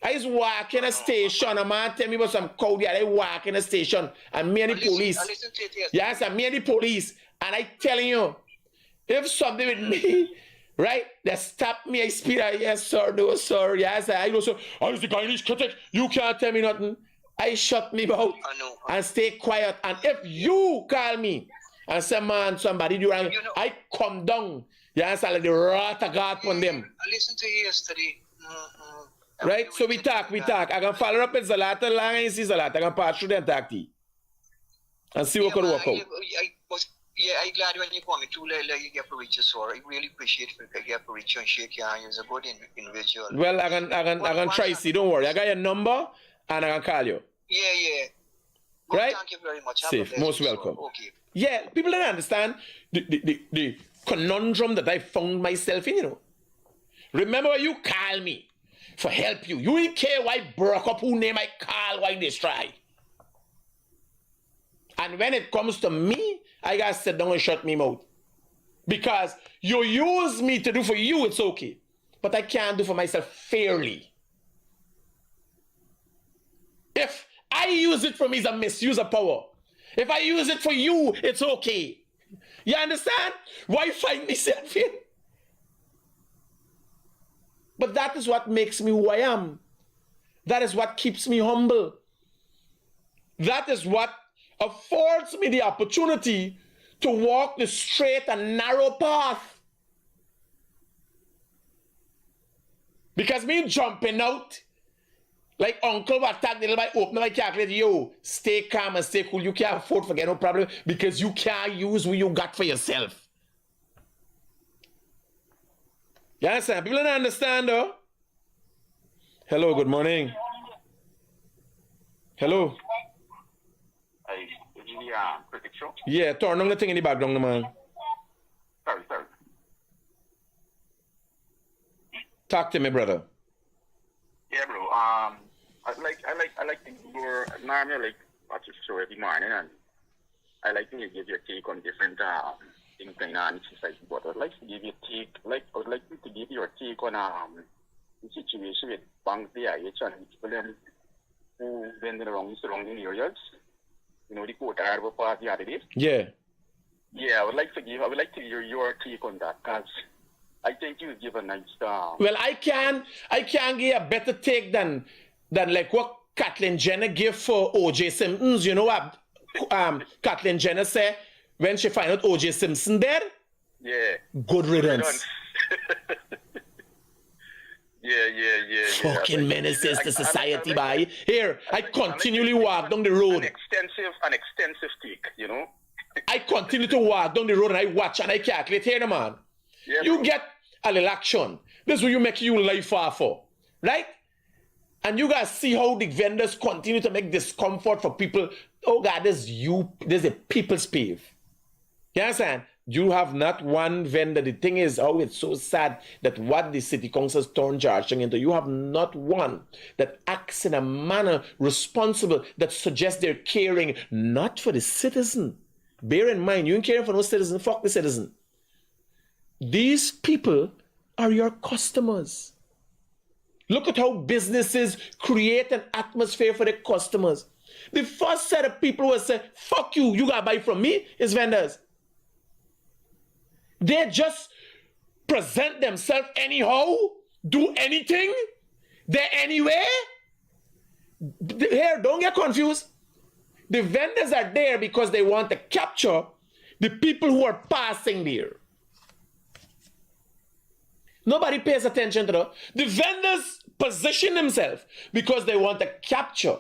I just walk in a station, a man tell me about some code, I walk in a station, and me and the police. I listen to it, yes. Yes, and me and the police, and I telling you, if something with me, right, they stop me, I speak, yes, sir, no, sir, yes, I know, sir, I was the Guyanese critic, you can't tell me nothing. I shut me mouth and stay quiet, and if you call me and say, man, somebody do wrong, I come down, yes, I let the wrath of God on them. I listened to you yesterday. Right, so we talk. I can follow up with Zalata, long and see Zalata, I can pass through the and talk to you. And see what could work out. I'm glad when you come to you get to reach us, or I really appreciate if you get to reach you and shake your hand. You're a good individual. Well, I can try see, don't worry. I got your number and I can call you. Yeah. Well, right? Thank you very much. Safe, most welcome. Okay. Yeah, people don't understand the conundrum that I found myself in, Remember when you call me for help you. You didn't care why I broke up, who name I call, why they try. And when it comes to me, I gotta sit down and shut me mouth. Because you use me to do for you, it's okay. But I can't do for myself fairly. If I use it for me, it's a misuse of power. If I use it for you, it's okay. You understand? Why find myself in? But that is what makes me who I am. That is what keeps me humble. That is what affords me the opportunity to walk the straight and narrow path. Because me jumping out, like uncle will attack the little boy, open my calculator, yo, stay calm and stay cool. You can't afford to forget no problem because you can't use what you got for yourself. You understand? People don't understand, though. Hello, good morning. Hello. Hey, is it the Critic show? Yeah, turn on the thing in the background, man. Sorry. Talk to me, brother. Yeah, bro. I like to go normally like watch the show every morning, and I like to give your take on different things going on in society. But I'd like to give you a take, I would like you to give your take on the situation with banks, the IH, and people who went around the surrounding areas. The court order was passed the other day. Yeah. Yeah, I would like to hear your take on that, because I think you give a nice Well, I can give a better take than like what Kathleen Jenner give for O.J. Simpsons. You know what Kathleen Jenner said when she find out O.J. Simpson dead? Yeah. Good riddance. Yeah. Fucking menaces to society, by. Here, I continually like walk down the road. An extensive take, you know? I continue to walk down the road and I watch and I calculate. Here, man. Yeah, you bro. get a little action. This is what you make your life for. Right? And you guys see how the vendors continue to make discomfort for people. Oh, God, there's a people's pave. You understand? You have not one vendor. The thing is, oh, it's so sad that what the city councils turn charging into, you have not one that acts in a manner responsible that suggests they're caring not for the citizen. Bear in mind, you ain't caring for no citizen, fuck the citizen. These people are your customers. Look at how businesses create an atmosphere for their customers. The first set of people will say, fuck you, you gotta buy from me, is vendors. They just present themselves anyhow, do anything, they're anywhere. Here, don't get confused. The vendors are there because they want to capture the people who are passing there. Nobody pays attention to that. The vendors position themselves because they want to capture.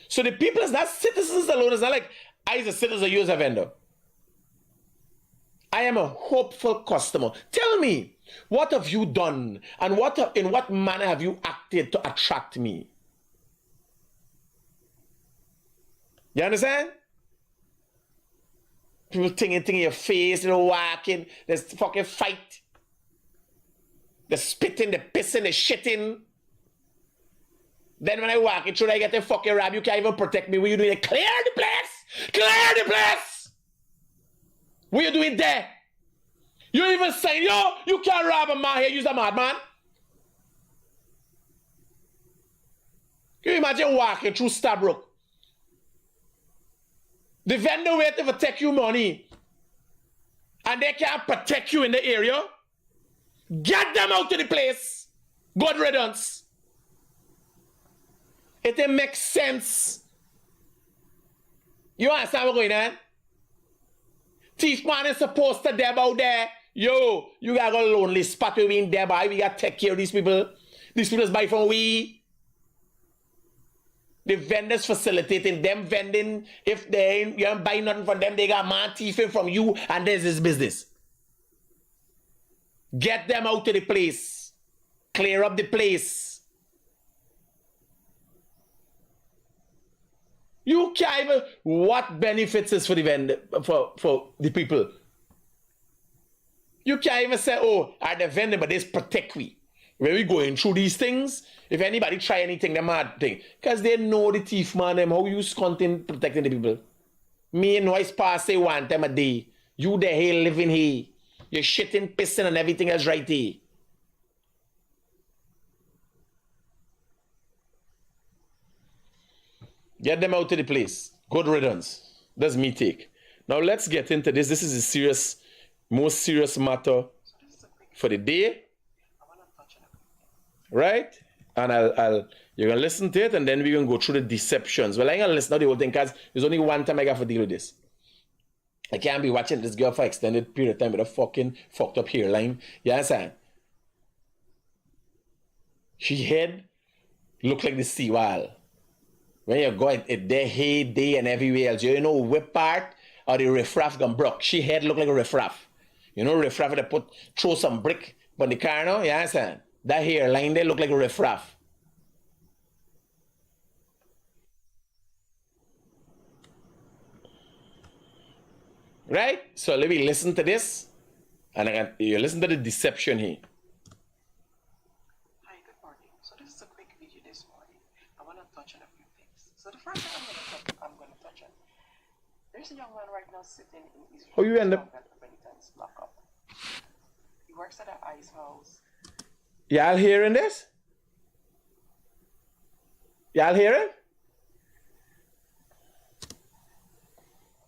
So the people is not citizens alone. It's not like I as a citizen, you as a vendor. I am a hopeful customer. Tell me, what have you done and in what manner have you acted to attract me? You understand? People thinking in your face, walking, there's fucking fight. The spitting, the pissing, the shitting. Then when I walk in through, I get a fucking rab. You can't even protect me. What you doing? Clear the place! Clear the place! What you doing there? You even saying, yo, you can't rob a man here. You're a madman. Can you imagine walking through Stabrook? The vendor waiting to take you money. And they can't protect you in the area. Get them out of the place. Good riddance. It didn't make sense. You understand what's going on? Thief man is supposed to deb out there. Yo, you got a lonely spot where we in there, boy. We got to take care of these people. These people buy from we. The vendors facilitating them vending. If they ain't, you don't buy nothing from them, they got man thieving from you, and there's this business. Get them out of the place. Clear up the place. You can't even, what benefits is for the vendor, for the people? You can't even say, oh, are the vendor, but this protect we. When we going through these things, if anybody try anything, the mad thing. Because they know the thief man, them, how you content protecting the people. Me and noise pass say one time a day. You the hell living here. You're shitting, pissing, and everything else right here. Get them out of the place. Good riddance. That's me take. Now let's get into this. This is a serious, most serious matter for the day. Right? And you're gonna listen to it, and then we're gonna go through the deceptions. Well, I ain't gonna listen to the whole thing because there's only one time I got to deal with this. I can't be watching this girl for extended period of time with a fucking fucked up hairline. You understand? She head look like the seawall. When you go at their head, day and everywhere else, you know whip part or the riffraff gone broke. She head look like a riffraff. You know riffraff they throw some brick on the car now, you understand? That hairline there look like a riffraff. Right? So let me listen to this. And you listen to the deception here. Hi, good morning. So this is a quick video this morning. I want to touch on a few things. So the first thing I'm going to touch on. There's a young man right now sitting in Israel. How you end up? Lockup. He works at an ice house. Y'all hearing this? Y'all hearing?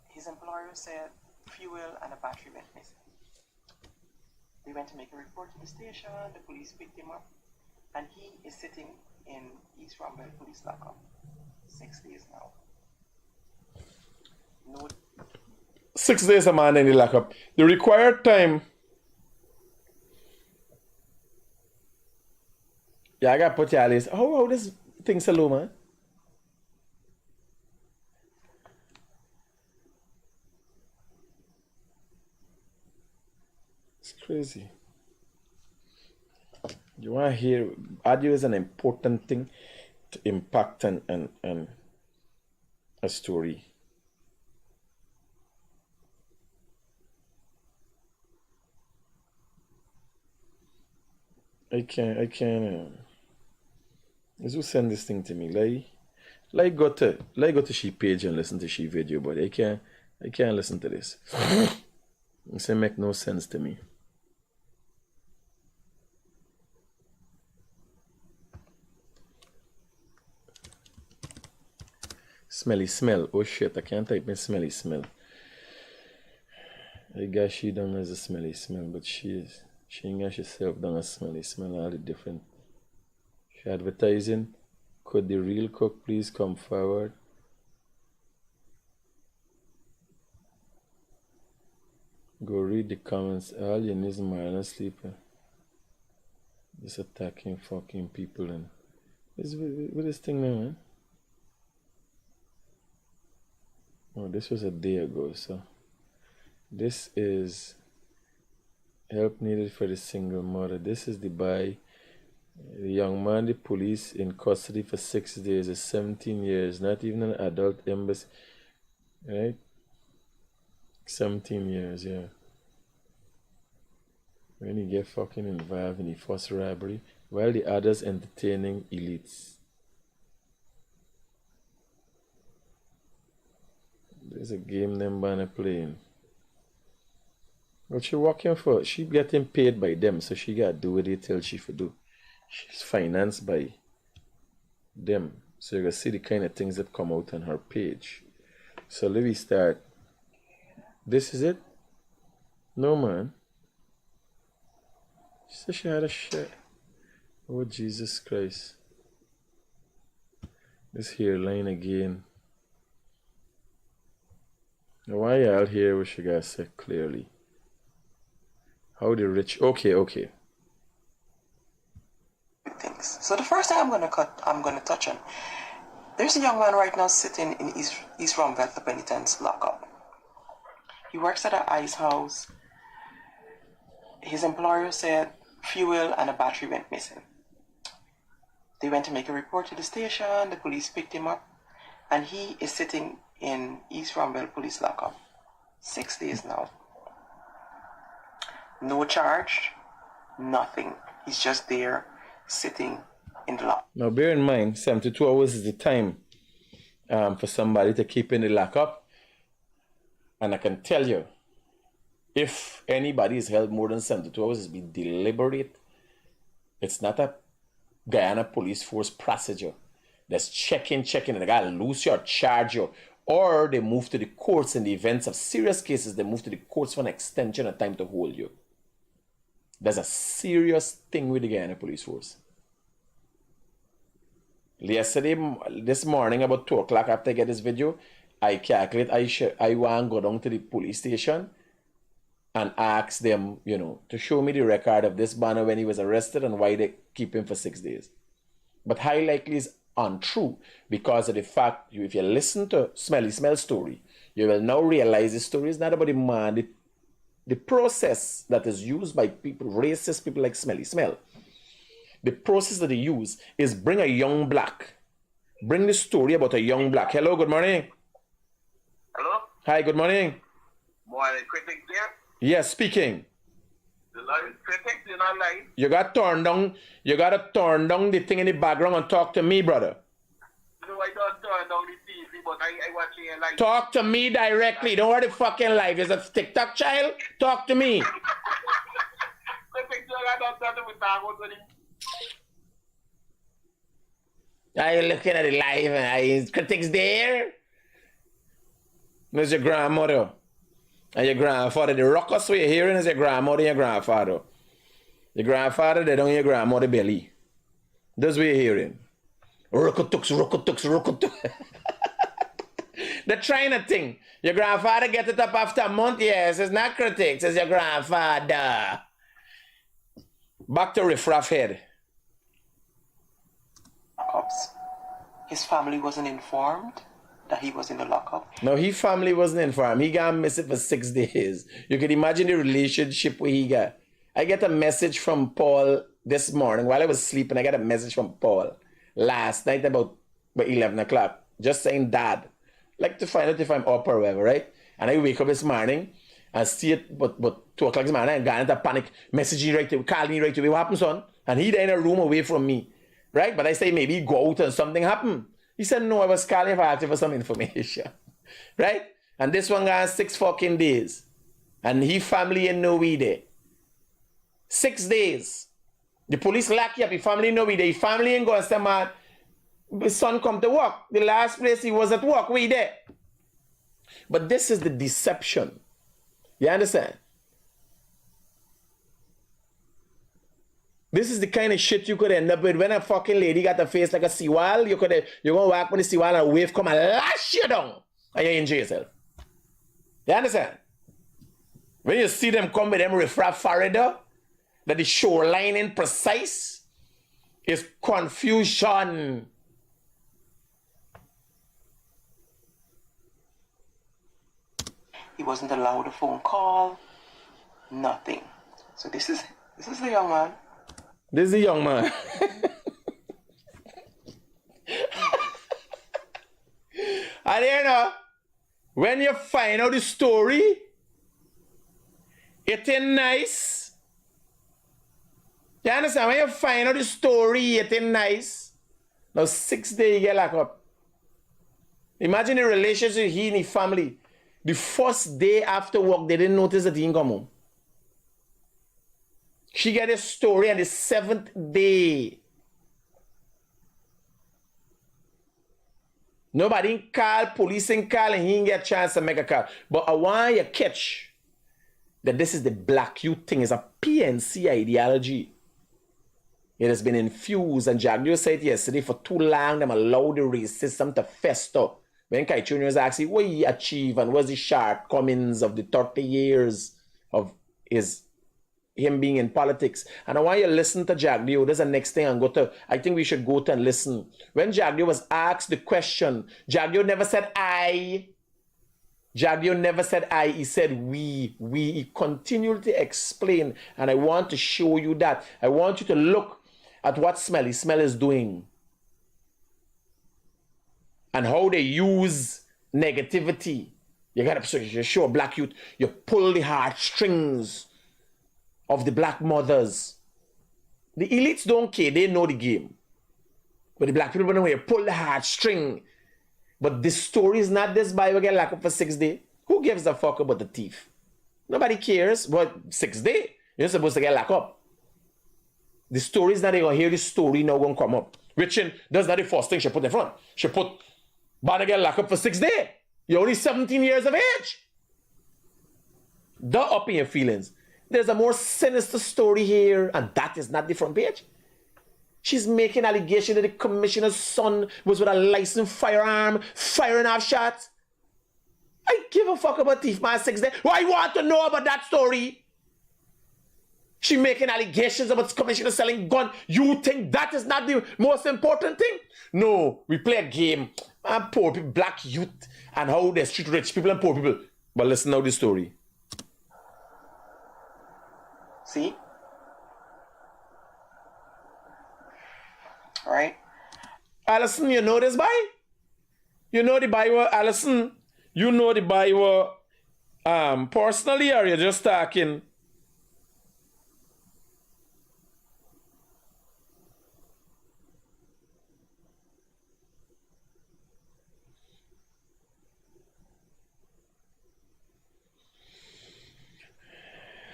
His employer said fuel and a battery went missing. They went to make a report to the station, the police picked him up, and he is sitting in East Rumbell police lockup. 6 days now. No. 6 days a man in the lockup. The required time. Yeah, I gotta put y'all this. How this thing so low, man? It's crazy. You want to hear audio is an important thing to impact and a story. I can't. Who send this thing to me? Go to she page and listen to she video, but I can't listen to this. It make no sense to me. Smelly Smell. Oh shit, I can't type in Smelly Smell. I guess she done as a Smelly Smell, but she ain't got herself done as Smelly Smell. All the different. She advertising. Could the real cook please come forward? Go read the comments. All you need is Marina sleeping. Just attacking fucking people and what is this thing now, man? Oh, this was a day ago, so this is help needed for the single mother. This is the the young man, the police in custody for 6 days is 17 years, not even an adult embassy, right? 17 years, yeah. When you get fucking involved in the first robbery, while the others entertaining elites. There's a game them banner playing. What she working for? She getting paid by them, so she gotta do what they tell she for do. She's financed by them. So you're gonna see the kind of things that come out on her page. So let me start. This is it? No, man. She said she had a shit. Oh, Jesus Christ. This hairline again. Now, why y'all hear what she gotta say clearly? How the rich... Okay. Things. So the first thing I'm gonna touch on. There's a young man right now sitting in East Rumbek, the penitence lockup. He works at an ice house. His employer said fuel and a battery went missing. They went to make a report to the station. The police picked him up, and he is sitting in East Rumbek police lockup. 6 days now. No charge, nothing. He's just there sitting in the lock. Now bear in mind, 72 hours is the time for somebody to keep in the lockup. And I can tell you, if anybody is held more than 72 hours, it's been deliberate. It's not a Guyana police force procedure. That's checking, and they gotta lose you or charge you. Or they move to the courts in the events of serious cases, they move to the courts for an extension of time to hold you. There's a serious thing with the Guyana police force. This morning, about 2 o'clock after I get this video, I calculate I want to go down to the police station and ask them, to show me the record of this banner when he was arrested and why they keep him for 6 days. But high likely is untrue because of the fact, if you listen to Smelly Smell story, you will now realize the story is not about the man, the process that is used by people, racist people like Smelly Smell. The process that they use is bring a young black. Bring the story about a young black. Hello, good morning. Hello? Hi, good morning. Morning, Critic there? Yes, speaking. The live Critic, you're not live? You got to turn down the thing in the background and talk to me, brother. No, I don't turn down the TV, but I watch it live. Talk to me directly. Don't worry the fucking live. Is a TikTok child? Talk to me. Critic, I don't turn to me. Are you looking at the live and Critic's there? There's your grandmother and your grandfather. The ruckus what you're hearing is your grandmother and your grandfather. Your grandfather, they don't your grandmother belly. That's what you're hearing. Rukutux. The China thing. Your grandfather get it up after a month. Yes, it's not critics. It's your grandfather. Back to Riffraff Head. Lockups. His family wasn't informed that he was in the lockup. No, his family wasn't informed. He got missing for 6 days. You can imagine the relationship where he got. I get a message from Paul this morning while I was sleeping. I got a message from Paul last night about 11 o'clock, just saying, Dad, like to find out if I'm up or whatever, right? And I wake up this morning and see it, but 2 o'clock this morning, and got into panic, messaging right away, calling me right away. What happened, son? And he there in a room away from me, right? But I say maybe go out and something happened. He said, no, I was calling for asking for some information, right? And this one got 6 fucking days. And he family in no way there. 6 days. The police lock you up, your family know we there. Your family ain't going to say, man, his son come to work. The last place he was at work, we there. But this is the deception. You understand? This is the kind of shit you could end up with when a fucking lady got a face like a seawall. You're gonna walk with the seawall and a wave come and lash you down and you injure yourself. You understand? When you see them come with them riffraff Farida, that the shoreline in precise is confusion. He wasn't allowed a phone call. Nothing. So this is the young man. This is the young man. And you know, when you find out the story, it ain't nice. You understand? When you find out the story, it ain't nice. Now 6 days you get locked up. Imagine the relationship he and his family. The first day after work, they didn't notice that he didn't come home. She get a story on the 7th day. Nobody call, police ain't call, and he didn't get a chance to make a call. But I want you to catch that this is the black youth thing. It's a PNC ideology. It has been infused, and Jagdio said yesterday, for too long, them allowed the racism to fester. When Kai Jr. was asking what he achieved and what's the shortcomings of the 30 years of him being in politics. And I want you to listen to Jagdio. That's the next thing I think we should go to and listen. When Jagdio was asked the question, Jagdio never said I. Jagdio never said I. He said we. He continued to explain. And I want to show you that. I want you to look at what Smelly Smell is doing. And how they use negativity. You gotta show black youth. You pull the heartstrings of the black mothers. The elites don't care. They know the game. But the black people don't know you pull the heartstring. But this story is not this boy will get locked up for 6 days. Who gives a fuck about the thief? Nobody cares. But 6 days, you're supposed to get locked up. The story is not, they're going to hear the story now going to come up. Which that's not the first thing she put in front. She put, but to get locked up for 6 days. You're only 17 years of age. Duh up in your feelings. There's a more sinister story here, and that is not the front page. She's making allegation that the commissioner's son was with a licensed firearm, firing off shots. I give a fuck about thief man 6 days. Well, I want to know about that story. She making allegations about the commissioner selling gun. You think that is not the most important thing? No, we play a game. And poor people, black youth, and how they treat rich people and poor people. But listen now this story. See? Right? Allison, you know this boy? You know the boy, Allison? You know the boy personally, or you're just talking?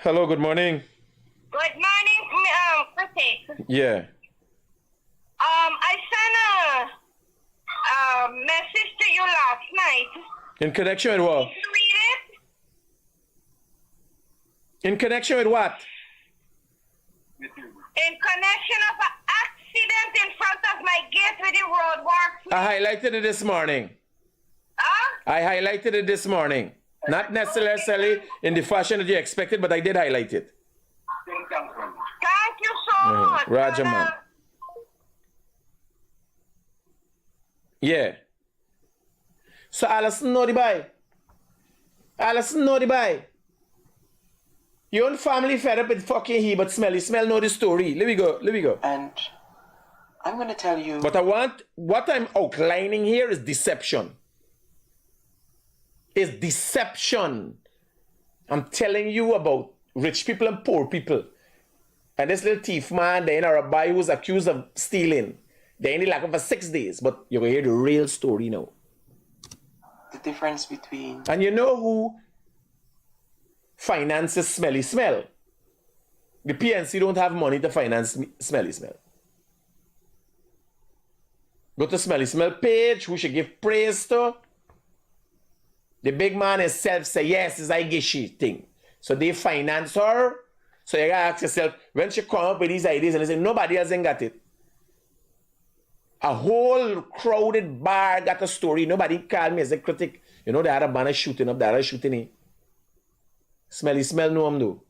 Hello, good morning. Good morning, Critic. Yeah. I sent a message to you last night. In connection with what? Did you read it? In connection with what? In connection of an accident in front of my gate with the road works. I highlighted it this morning. Huh? I highlighted it this morning. Not necessarily in the fashion that you expected, but I did highlight it. Thank you so much. Roger, man. Yeah. So Alison know the boy. Alison know the boy. Your own family fed up with fucking he, but Smelly Smell know the story. Let me go. And I'm going to tell you. But what I'm outlining here is deception. It's deception. I'm telling you about rich people and poor people. And this little thief man, they are a boy who's accused of stealing. They only locked up for 6 days, but you're going to hear the real story now. The difference between... And you know who finances Smelly Smell? The PNC don't have money to finance Smelly Smell. Go to Smelly Smell page, who should give praise to. The big man himself say, yes, it's a Gishi thing. So they finance her. So you gotta ask yourself, when she come up with these ideas and they say, nobody else ain't got it. A whole crowded bar got a story. Nobody called me as a critic. You know, they had a banner shooting up, the other shooting it. Smelly Smell know him though.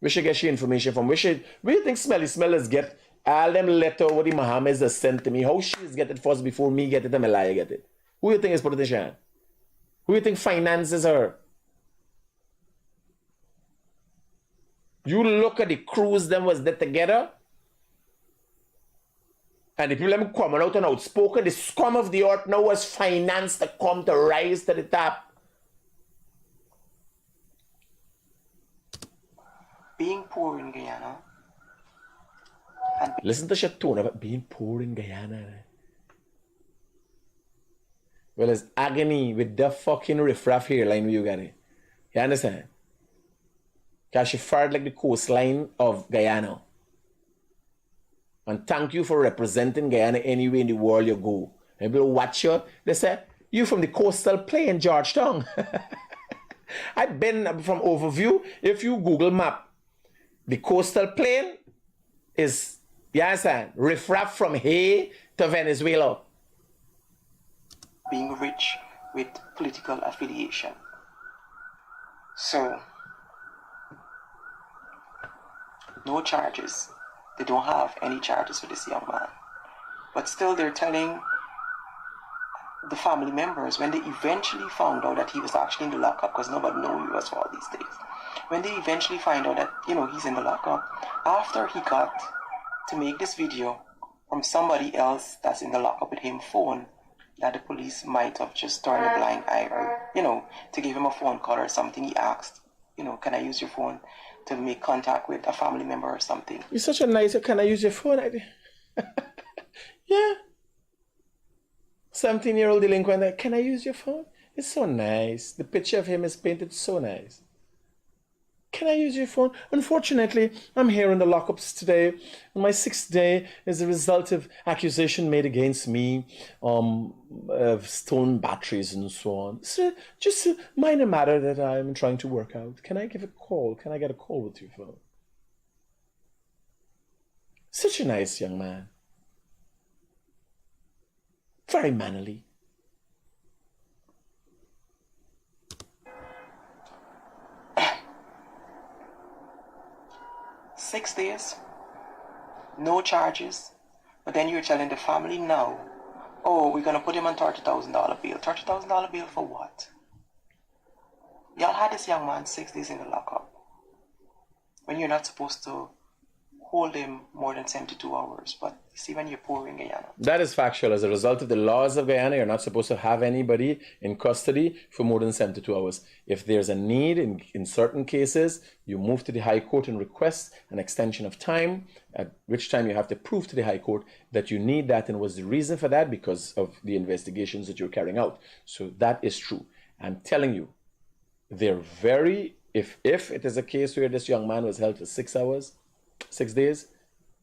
We should get she information from. Where do you think Smelly Smellers get all them letter what the Mohammeds has sent to me? How she's get it first before me get it and Malaya get it? Who you think is politician? Who you think finances her? You look at the crews them was there together. And the people them coming out and outspoken, the scum of the earth now was financed to come to rise to the top. Being poor in Guyana. And listen to your tone about being poor in Guyana. Well, it's agony with the fucking riffraff hairline you got it. You understand? Because she fared like the coastline of Guyana. And thank you for representing Guyana anywhere in the world you go. And people watch you, they say, you from the coastal plain, Georgetown. I've been from overview. If you Google map, the coastal plain is, you understand, riffraff from here to Venezuela. Being rich with political affiliation. So, no charges. They don't have any charges for this young man. But still they're telling the family members when they eventually found out that he was actually in the lockup, because nobody knew who he was for all these days. When they eventually find out that, you know, he's in the lockup, after he got to make this video from somebody else that's in the lockup with him phone, that the police might have just turned a blind eye or, you know, to give him a phone call or something, he asked, you know, can I use your phone to make contact with a family member or something? You're such a nice, can I use your phone? Yeah. 17-year-old delinquent, can I use your phone? It's so nice. The picture of him is painted so nice. Can I use your phone? Unfortunately, I'm here in the lockups today. And my 6th day is a result of accusation made against me of stolen batteries and so on. So just a minor matter that I'm trying to work out. Can I give a call? Can I get a call with your phone? Such a nice young man. Very mannerly. Six days, no charges, but then you're telling the family now, oh, we're going to put him on $30,000 bail. $30,000 bail for what? Y'all had this young man 6 days in the lockup when you're not supposed to hold him more than 72 hours. But you see, when you're poor in Guyana. That is factual. As a result of the laws of Guyana, you're not supposed to have anybody in custody for more than 72 hours. If there's a need in certain cases, you move to the High Court and request an extension of time, at which time you have to prove to the High Court that you need that and was the reason for that because of the investigations that you're carrying out. So that is true. I'm telling you, they're very, if it is a case where this young man was held for 6 days,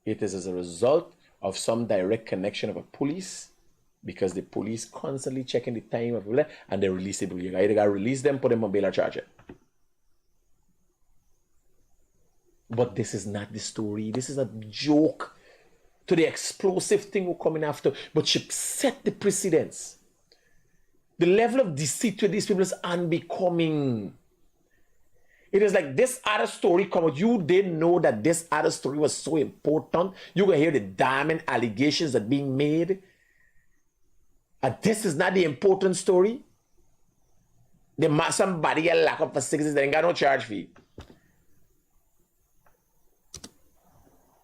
it is as a result of some direct connection of a police, because the police constantly checking the time of people and they release people. You either got to release them, put them on bail or charge it. But this is not the story. This is a joke. to the explosive thing who coming after. But she set the precedence. The level of deceit with these people is unbecoming. It is like this other story come out. You didn't know that this other story was so important. You can hear the damning allegations that being made. And this is not the important story. Somebody get locked up for 6 days, they ain't got no charge fee.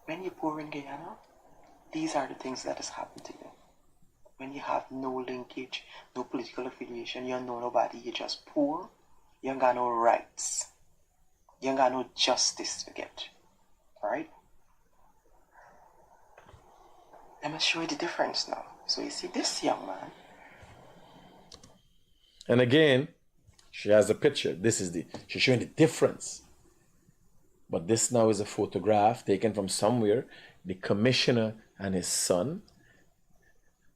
When you're poor in Guyana, these are the things that has happened to you. When you have no linkage, no political affiliation, you don't know nobody, you're just poor, you ain't got no rights. You ain't got no justice to get. Alright? Let me show you the difference now. So you see this young man. And again, she has a picture. She's showing the difference. But this now is a photograph taken from somewhere. The commissioner and his son.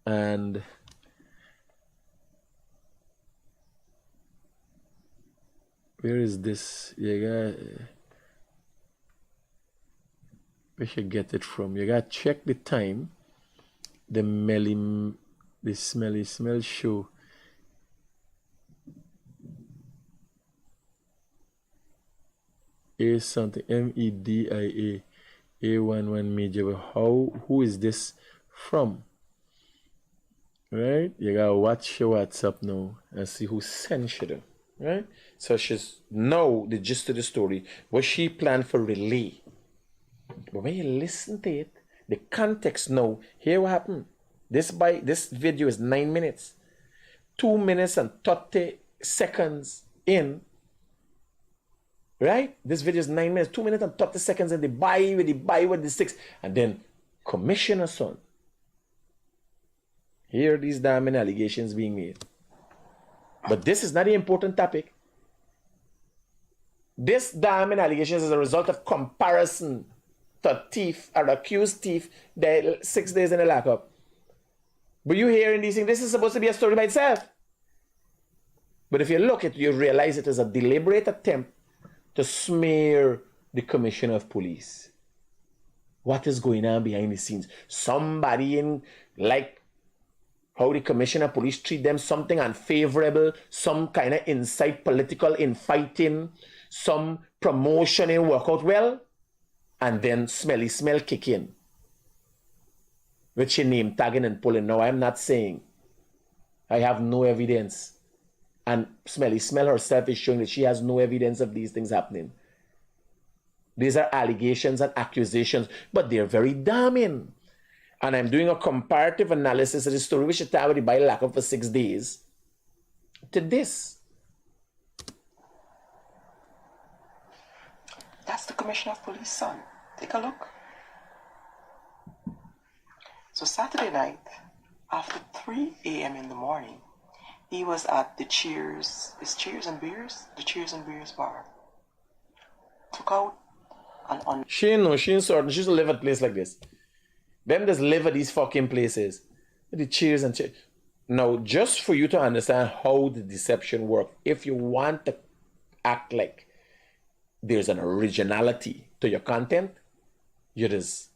And where is this? Where should get it from? You gotta check the time. The Smelly Smell show. A something MEDIA A11 major. Who is this from? Right? You gotta watch your WhatsApp now and see who sent you them. Right? So she's know the gist of the story. What she planned for relay. But when you listen to it, the context now, here what happened. This video is 9 minutes. 2 minutes and 30 seconds in. Right? This video is 9 minutes, 2 minutes and 30 seconds, and they buy with the 6. And then commissioner son. Here these damning allegations being made. But this is not the important topic. This damning allegations is a result of comparison to thief or accused thief that 6 days in the lockup. But you hearing these things, this is supposed to be a story by itself. But if you look at it, you realize it is a deliberate attempt to smear the commissioner of police. What is going on behind the scenes? Somebody in, like, how the commissioner of police treat them, something unfavorable, some kind of insight, political infighting, some promotion in work out well, and then Smelly Smell kick in. Which your name tagging and pulling. Now, I'm not saying. I have no evidence. And Smelly Smell herself is showing that she has no evidence of these things happening. These are allegations and accusations, but they're very damning. And I'm doing a comparative analysis of the story, which is already by lack of for 6 days, to this. That's the commissioner of police son. Take a look. So Saturday night, after 3 a.m. in the morning, he was at the Cheers and Beers bar. Took out an She ain't certain. She used to live at a place like this. Them just live at these fucking places. The Cheers and Cheers. Now, just for you to understand how the deception works, if you want to act like there's an originality to your content, you just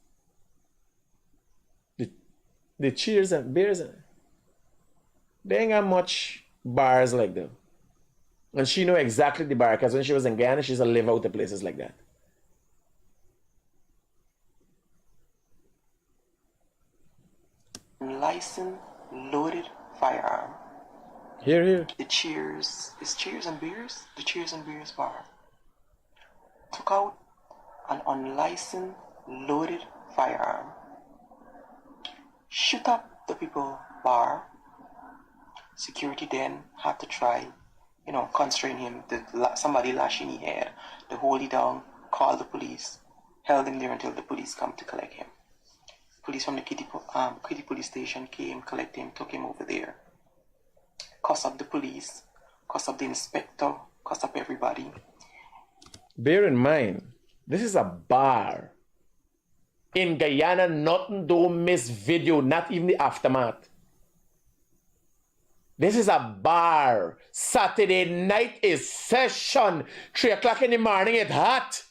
the Cheers and Beers. They ain't got much bars like them. And she know exactly the bar, because when she was in Guyana, she used to live out the places like that. Licensed loaded firearm. Here. The Cheers and Beers? The Cheers and Beers bar. Took out an unlicensed loaded firearm. Shoot up the people bar. Security then had to try, constrain him. Somebody lashing his head. They hold him down, called the police, held him there until the police come to collect him. Police from the Critic police station came, collect him, took him over there. Cuss up the police, cuss up the inspector, cuss up everybody. Bear in mind, this is a bar. In Guyana, nothing don't miss video, not even the aftermath. This is a bar. Saturday night is session. 3 o'clock in the morning, it's hot.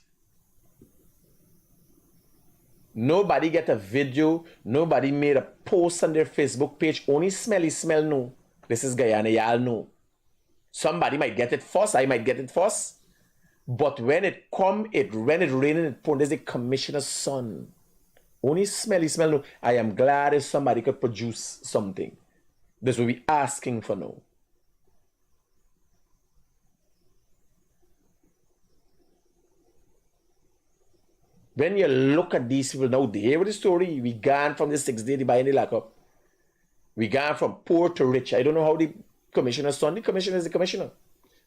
Nobody get a video. Nobody made a post on their Facebook page. Only Smelly Smell know. This is Guyana, y'all know. Somebody might get it first. I might get it first. But when it come, when it raining, it pour, there's a commissioner's son. Only Smelly Smell know. I am glad if somebody could produce something. This will be asking for now. When you look at these people now, they hear the story. We gone from the 6 day, they buy in the lockup. We gone from poor to rich. I don't know how the commissioner's son, the commissioner is the commissioner.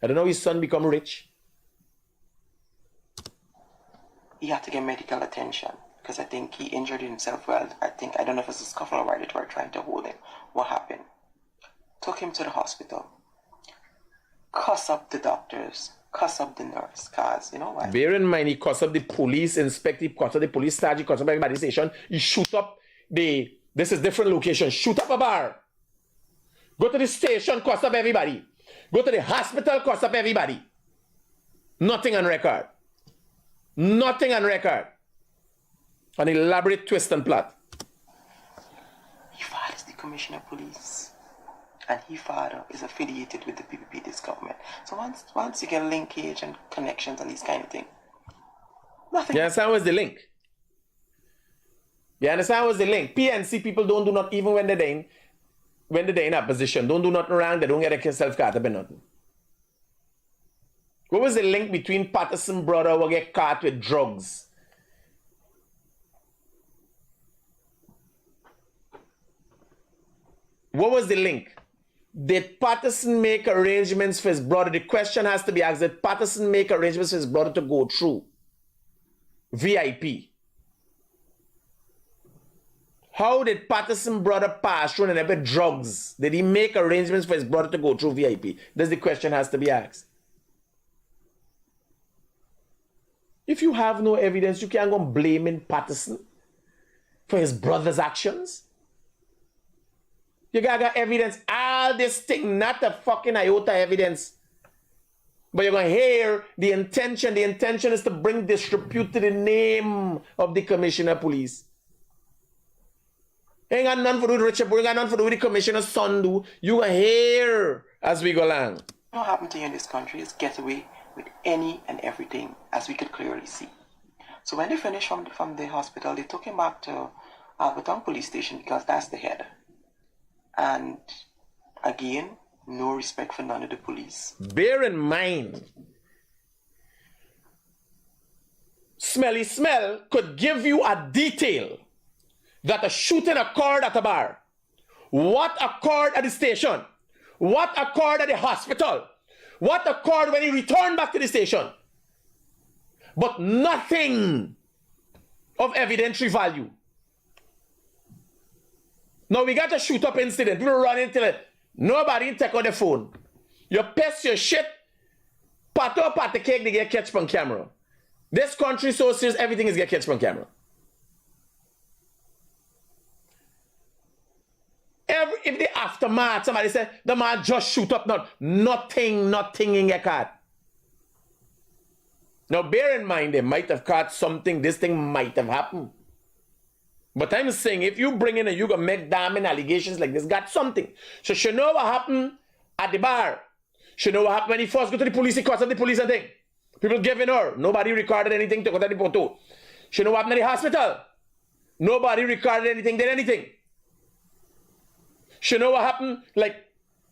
I don't know how his son become rich. He had to get medical attention because I think he injured himself well. I don't know if it's a scuffle or why they were trying to hold him. What happened? Took him to the hospital. Cuss up the doctors. Cuss up the nurse, cause you know why? Bear in mind, he cuss up the police inspector, he cuss up the police sergeant, he cuss up everybody station, he shoot up this is different location, shoot up a bar. Go to the station, cuss up everybody. Go to the hospital, cuss up everybody. Nothing on record. Nothing on record. An elaborate twist and plot. His father is the commissioner of police. And his father is affiliated with the PPP, this government. So once you get linkage and connections and these kind of things, nothing. You understand what's the link? You understand what's the link? PNC people don't do not, even when they're in opposition, don't do nothing wrong, they don't get themselves caught up in nothing. What was the link between Patterson brother who get caught with drugs? What was the link? Did Patterson make arrangements for his brother? The question has to be asked, did Patterson make arrangements for his brother to go through VIP? How did Patterson brother pass through and never drugs? Did he make arrangements for his brother to go through VIP? That's the question has to be asked. If you have no evidence, you can't go blaming Patterson for his brother's actions. You got evidence, all this thing, not a fucking iota evidence. But you're going to hear the intention. The intention is to bring disrepute to the name of the commissioner of police. Ain't got none for do with Richard, ain't got none for do with the commissioner's son do. You going to hear as we go along. What happened to you in this country is get away with any and everything, as we could clearly see. So when they finished from the hospital, they took him back to Alberton police station because that's the head. And again, no respect for none of the police. Bear in mind, Smelly Smell could give you a detail that a shooting occurred at a bar. What occurred at the station? What occurred at the hospital? What occurred when he returned back to the station? But nothing of evidentiary value. Now we got a shoot up incident. People run into it. Nobody take out the phone. You piss your shit. Pat up at the cake, they get catch on camera. This country so serious, everything is get catch on camera. If the aftermath, somebody said, the man just shoot up, nothing in get caught. Now bear in mind, they might have caught something, this thing might have happened. But I'm saying, if you bring in you gonna make damning allegations like this, got something. So she know what happened at the bar. She know what happened when he first go to the police, he cuts up the police and thing. People giving her. Nobody recorded anything to go to the photo. She know what happened at the hospital. Nobody recorded anything, did anything. She know what happened, like,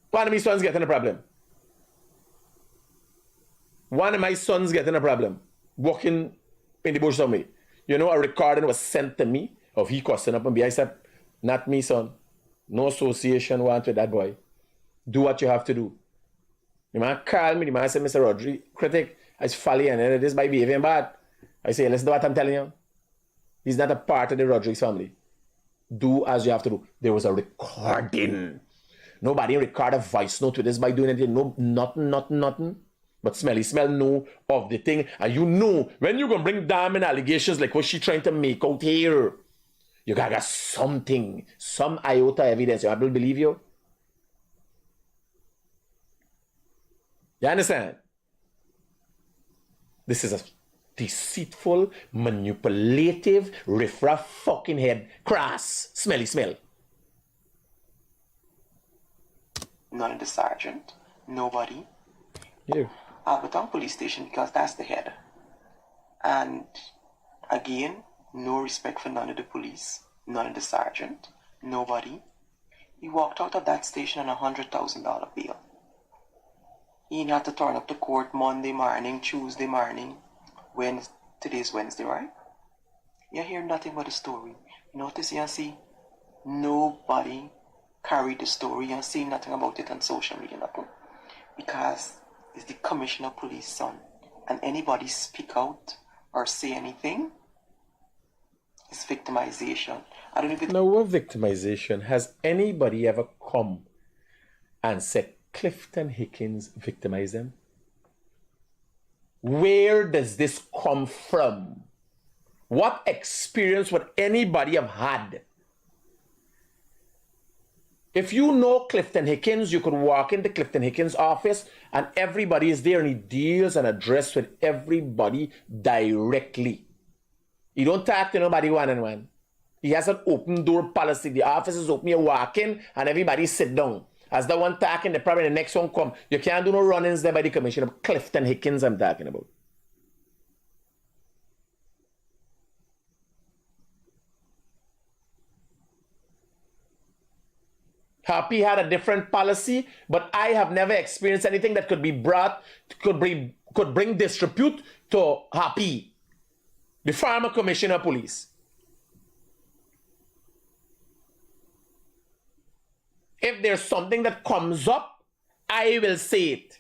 one of my sons getting a problem. One of my sons getting a problem. Walking in the bush somewhere. You know, a recording was sent to me of he cussing up and be. I said, not me, son. No association want with that boy. Do what you have to do. The man called me. The man said, Mr. Rodri, Critic, I was folly and this by behaving bad. I say, listen to what I'm telling you. He's not a part of the Rodriguez family. Do as you have to do. There was a recording. Nobody record a voice note with this by doing anything. No, nothing. But Smelly Smell know of the thing. And you know, when you're going to bring damning allegations like what she trying to make out here, you got something, some iota evidence. You will believe you? You understand? This deceitful, manipulative, riffraff fucking head, crass, smelly smell. None of the sergeant, nobody. Yeah. Alberton Police Station because that's the head. And again, no respect for none of the police, none of the sergeant, nobody. He walked out of that station on $100,000 bail. He had to turn up to court Monday morning, Tuesday morning, today's Wednesday, right? You hear nothing but the story. Notice you see nobody carried the story. You see nothing about it on social media, nothing. Because it's the commissioner of police son. And anybody speak out or say anything, it's victimization. I don't know if it... Now, what victimization? Has anybody ever come and said Clifton Hickins victimized them? Where does this come from? What experience would anybody have had? If you know Clifton Hickins, you could walk into Clifton Hickins' office and everybody is there and he deals and addresses with everybody directly. He don't talk to nobody one-on-one. He has an open door policy. The office is open, you walk in and everybody sit down. As the one talking, the next one come. You can't do no run-ins there by the commissioner. Clifton Hickins I'm talking about. Happy had a different policy, but I have never experienced anything that could bring disrepute to Happy, the former commissioner of police. If there's something that comes up, I will say it.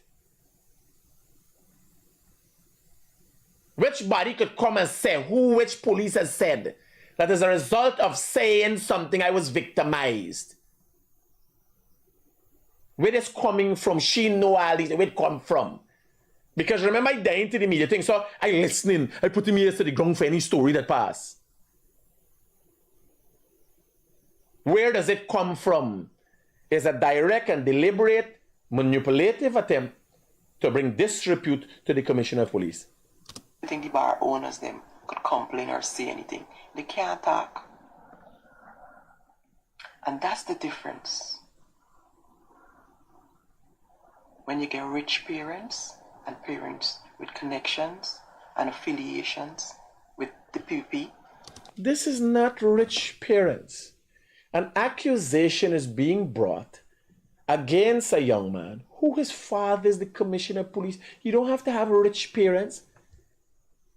Which body could come and say which police has said that as a result of saying something I was victimized? Where it's coming from, she know all these, where it come from. Because remember, I dying to the media thing, so I listening, I put the ears to the ground for any story that pass. Where does it come from? It's a direct and deliberate, manipulative attempt to bring disrepute to the commissioner of police. I think the bar owners them could complain or say anything. They can't talk. And that's the difference. When you get rich parents and parents with connections and affiliations with the PP. This is not rich parents. An accusation is being brought against a young man who his father is the commissioner of police. You don't have to have rich parents.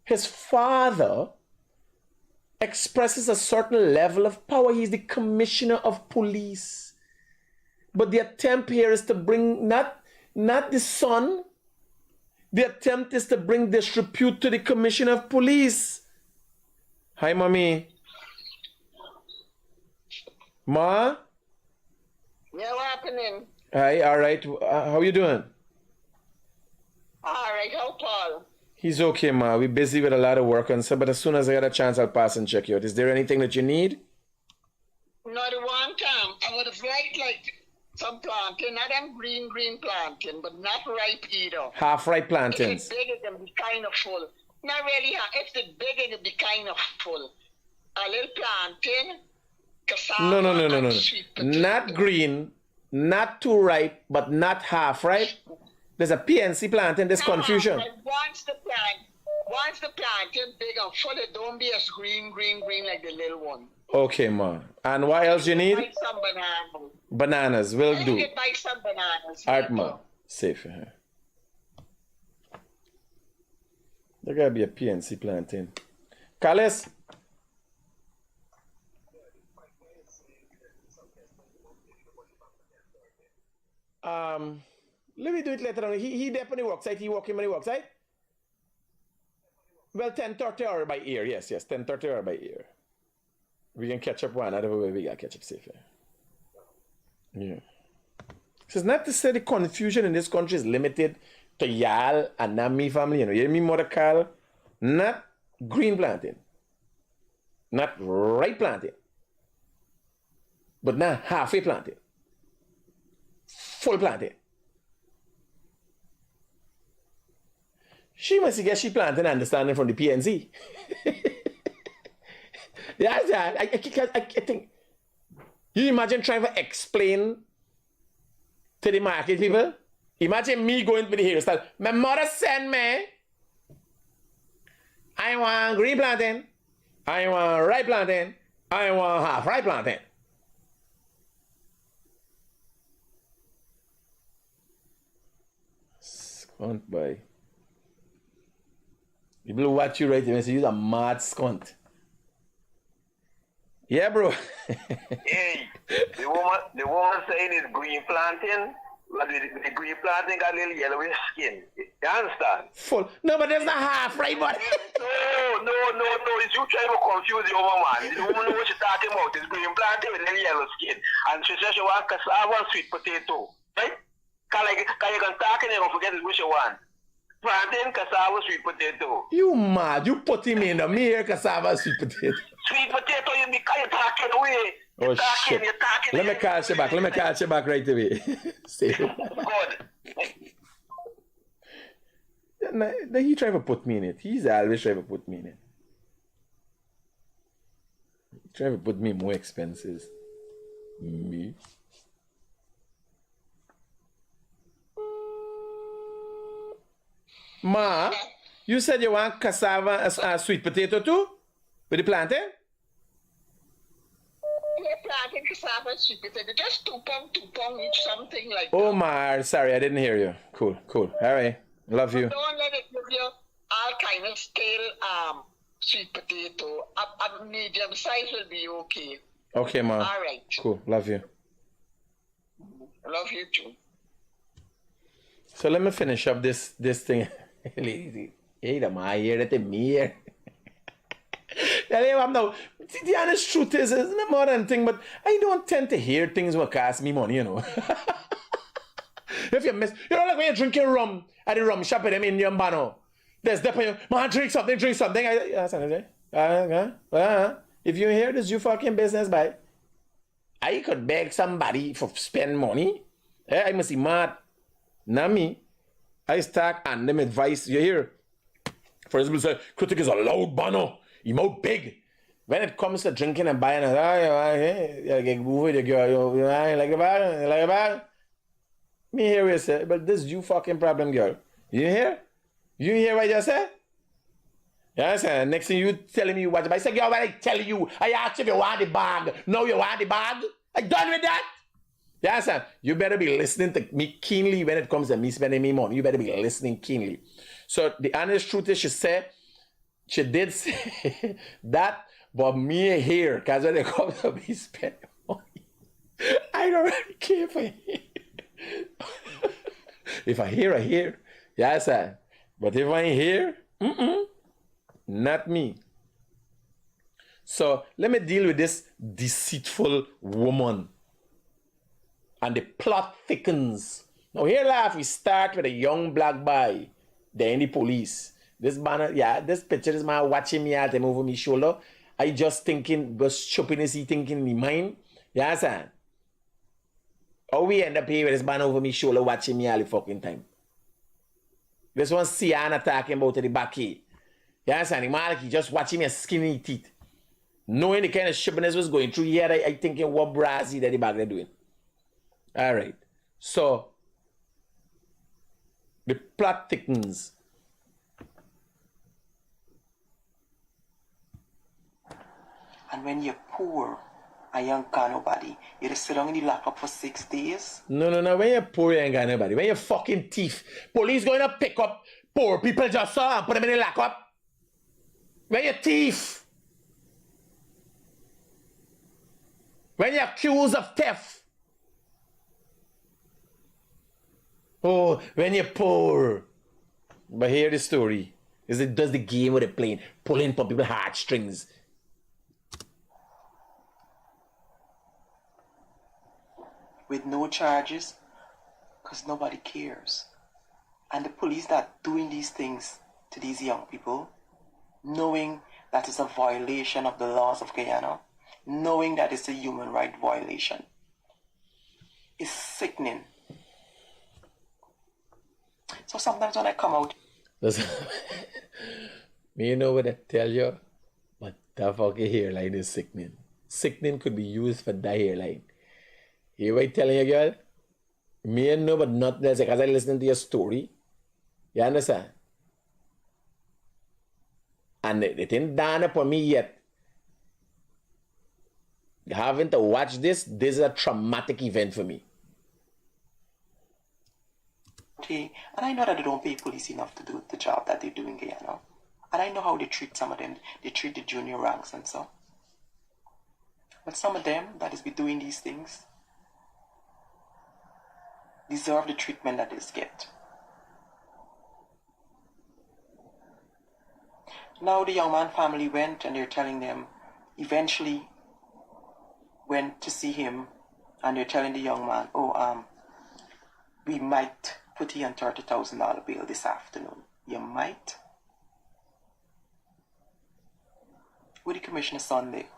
His father expresses a certain level of power. He's the commissioner of police. But the attempt here is to bring not the son. The attempt is to bring disrepute to the commissioner of police. Hi, mommy. Ma? Yeah, what happening? Hi, all right. How you doing? All right, how Paul? He's okay, ma. We're busy with a lot of work and stuff, but as soon as I get a chance, I'll pass and check you out. Is there anything that you need? Not the one time. I would have liked like some plantain, not them green plantain, but not ripe either. Half-ripe plantains. If it's big, it can be kind of full. Not really. If it's big, it can be kind of full. A little plantain, cassava, No. sweet potato. Not green, not too ripe, but not half-ripe. There's a PNC plantain, there's confusion. But once the plantain big and full, it don't be as green like the little one. Okay, ma. And what else you need? Buy some bananas. Bananas, will I do. can buy some bananas. Alright, ma. Safe for her. There gotta be a PNC plantain. Carlos? Let me do it later on. He definitely works, right? He walking when he works, right? Well, 10:30 hour by ear. Yes, 10:30 hour by ear. We can catch up one. Other way we gotta catch up safe. Yeah. So it's not to say the confusion in this country is limited to y'all and not me family. You know, you hear me, Mother Carl? Not green planting. Not ripe planting. But not halfway planting. Full planting. She must get she planting understanding from the PNC. Yeah, I think. You imagine trying to explain to the market people? Imagine me going to the hairstyle. My mother sent me. I want green plantain. I want ripe plantain. I want half ripe plantain. Scunt boy. People watch you right, they say you're a mad scunt. Yeah, bro. Hey, the woman saying it's green planting, but the green planting got a little yellowish skin. You understand? Full. No, but there's not half right, but. No. It's you trying to confuse the woman, man. The woman knows what she's talking about. It's green planting with a little yellow skin. And she says she wants cassava and sweet potato. Right? Can you can talk and you don't forget what you want. Plantain, cassava, sweet potato. You mad? You put him in the mirror, cassava, sweet potato. Sweet potato, you're talking away. Oh, shit. Let me catch you back. Let me catch you back right away. Stay. Good. He trying to put me in it. He's always trying to put me in it. He trying to put me more expenses. Me. Ma, you said you want cassava and sweet potato too? With the plantain? Yeah, plantain, cassava, and sweet potato. Just 2 pound each, something like Oh, that. my, sorry, I didn't hear you. Cool. All right. Love you. Don't let it give you all kind of stale sweet potato. A medium size will be okay. Okay, ma. All right. Cool. Love you. Love you too. So let me finish up this thing. Hey, the my here at the mirror. The honest truth is, it's a modern thing, but I don't tend to hear things that cost me money, you know. If you miss, you know, like when you're drinking rum at the rum shop at them in Yambano, there's definitely, man, drink something. If you hear this, you fucking business, bye. I could beg somebody for spend money. I must be mad. Not me. I start and them advice. You hear? For example, say, Critic is a loud banner. He mouth big. When it comes to drinking and buying, like a bag. Me hear you say, but this is you fucking problem, girl. You hear? You hear what I just said? Yes, sir. Next thing you telling me what I said, girl, what I tell you, I asked if you want the bag. No, you want the bag? I done with that. Yes, sir. You better be listening to me keenly when it comes to me spending me money. You better be listening keenly. So the honest truth is, she did say that, but me here, because when it comes to me spending money, I don't really care for you. If I hear, I hear. Yes, sir. But if I ain't here, not me. So let me deal with this deceitful woman. And the plot thickens. Now here laugh, we start with a young black boy. Then the police. This banner, this picture is my watching me at him over my shoulder. I just thinking, just chopping his thinking in my mind. Yeah, sir. How we end up here with this banner over my shoulder watching me all the fucking time. This one Sienna talking about the back here. Yeah, sir. The Maliki just watching me skinny teeth. Knowing the kind of shippiness was going through here, I thinking what brassy that the back they're doing. All right. So, the plot thickens. And when you're poor and you ain't got nobody, you just sit down in the lockup for 6 days? No. When you're poor, you ain't got nobody. When you're fucking thief, police going to pick up poor people just so and put them in the lockup. When you're thief. When you're accused of theft. Oh, when you're poor. But hear the story. Is it does the game with the plane, pulling for people's heartstrings. With no charges, because nobody cares. And the police that doing these things to these young people, knowing that it's a violation of the laws of Guyana, knowing that it's a human right violation, is sickening. So sometimes when I come out... Listen, me, you know what I tell you? But that fucking hairline is sickening. Sickening could be used for that hairline. Hear what I telling you, girl? Me, you know, but not less because I listen to your story. You understand? And it ain't done upon me yet. Having to watch this is a traumatic event for me. And I know that they don't pay police enough to do the job that they do in Guyana. And I know how they treat some of them. They treat the junior ranks and so. But some of them that is be doing these things deserve the treatment that they get. Now the young man family went and they're telling them, eventually went to see him and they're telling the young man, we might put you on $30,000 bail this afternoon. You might? Would the commissioner Sunday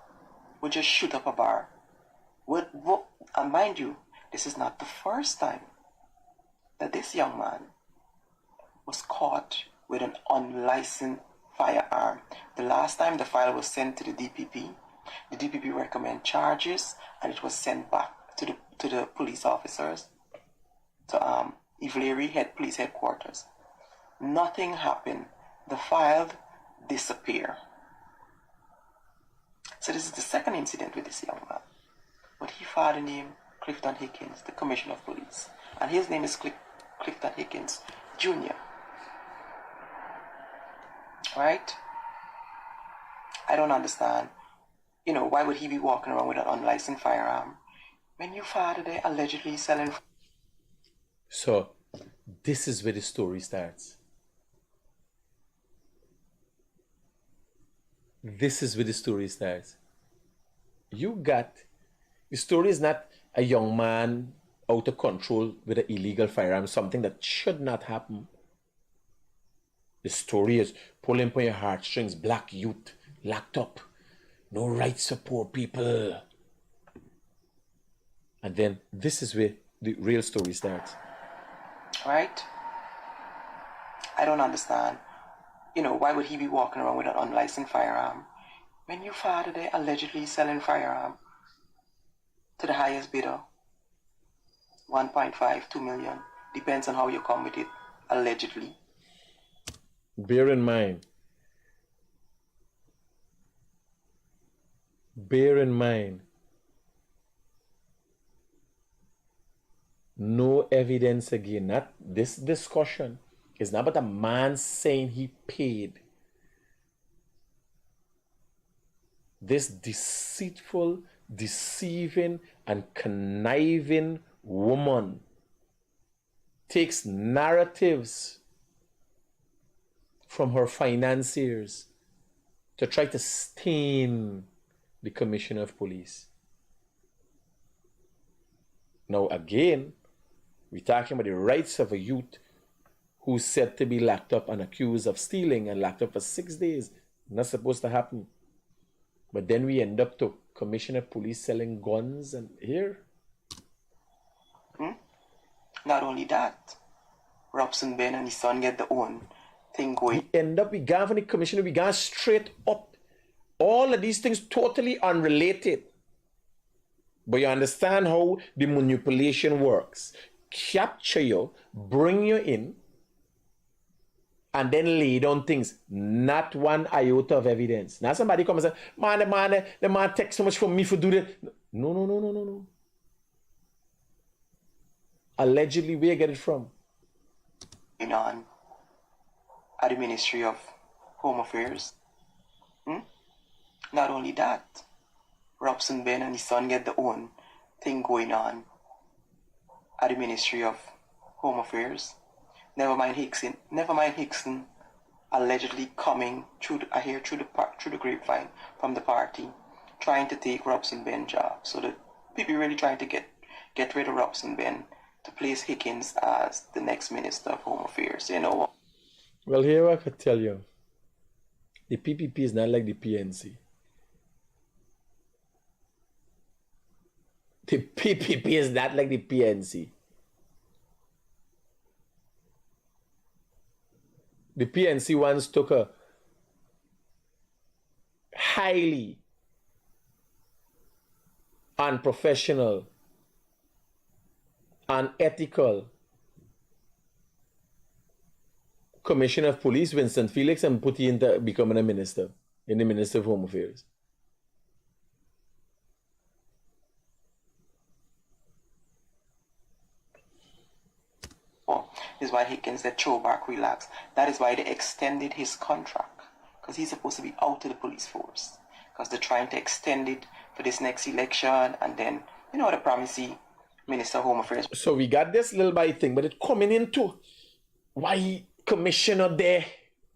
would just shoot up a bar? And mind you, this is not the first time that this young man was caught with an unlicensed firearm. The last time the file was sent to the DPP recommended charges and it was sent back to the police officers, to Ivleary Police Headquarters. Nothing happened. The file disappeared. So this is the second incident with this young man. But he father named Clifton Hickens, the Commissioner of Police. And his name is Clifton Hickens Jr. Right? I don't understand. You know, why would he be walking around with an unlicensed firearm when your father there allegedly selling? So, this is where the story starts. This is where the story starts. The story is not a young man out of control with an illegal firearm, something that should not happen. The story is pulling on your heartstrings, black youth, locked up, no rights for poor people. And then this is where the real story starts. Right? I don't understand. You know, why would he be walking around with an unlicensed firearm when your father there allegedly selling firearm to the highest bidder? 1.5, 2 million. Depends on how you come with it, allegedly. Bear in mind, no evidence again. Not this discussion is not about a man saying he paid. This deceitful, deceiving, and conniving woman takes narratives from her financiers to try to stain the Commissioner of Police. Now again, we're talking about the rights of a youth who's said to be locked up and accused of stealing and locked up for 6 days. Not supposed to happen. But then we end up to Commissioner of Police selling guns and here. Not only that, Robson Ben and his son get their own thing going. We end up, we go from the commissioner, we go straight up. All of these things totally unrelated. But you understand how the manipulation works. Capture you, bring you in, and then lay down things. Not one iota of evidence. Now somebody comes and say, the man takes so much from me for do that. No. Allegedly, where you get it from? On at the Ministry of Home Affairs. Not only that, Robson Ben and his son get their own thing going on at the Ministry of Home Affairs. Never mind Hickson allegedly coming through the grapevine from the party, trying to take Robson Ben's job. So the people really trying to get rid of Robson Ben to place Hickens as the next Minister of Home Affairs. You know. Well, here I could tell you, the PPP is not like the PNC. The PPP is not like the PNC. the PNC once took a highly unprofessional, unethical commissioner of police, Winston Felix, and put him into becoming a minister in the Minister of Home Affairs. Is why Higgins said throwback relax. That is why they extended his contract, because he's supposed to be out of the police force, because they're trying to extend it for this next election, and then the promisey Minister of Home Affairs. So we got this little by thing, but it coming into why commissioner there,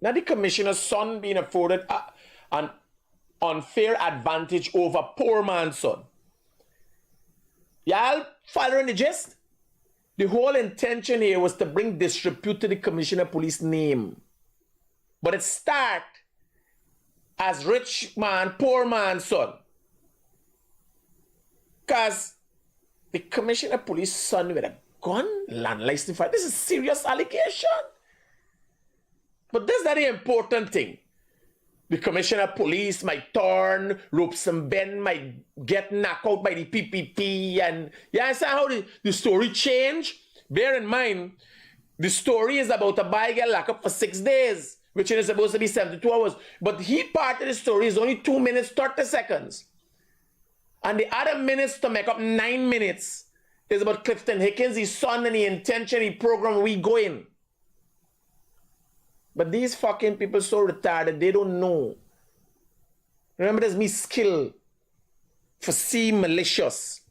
not the commissioner's son being afforded an unfair advantage over poor man's son. Y'all following the gist? The whole intention here was to bring disrepute to the Commissioner of Police name. But it started as rich man, poor man's son. Because the Commissioner of Police son with a gun, land license fire. This is serious allegation. But this is not the important thing. The Commissioner of Police might turn, ropes and bend, might get knocked out by the PPP, and you understand how the story changed? Bear in mind, the story is about a boy get locked up for 6 days, which is supposed to be 72 hours. But he part of the story is only 2 minutes, 30 seconds. And the other minutes to make up 9 minutes is about Clifton Hickens, his son, and the intention, the program we go in. But these fucking people so retarded, they don't know. Remember, there's me skill for see malicious,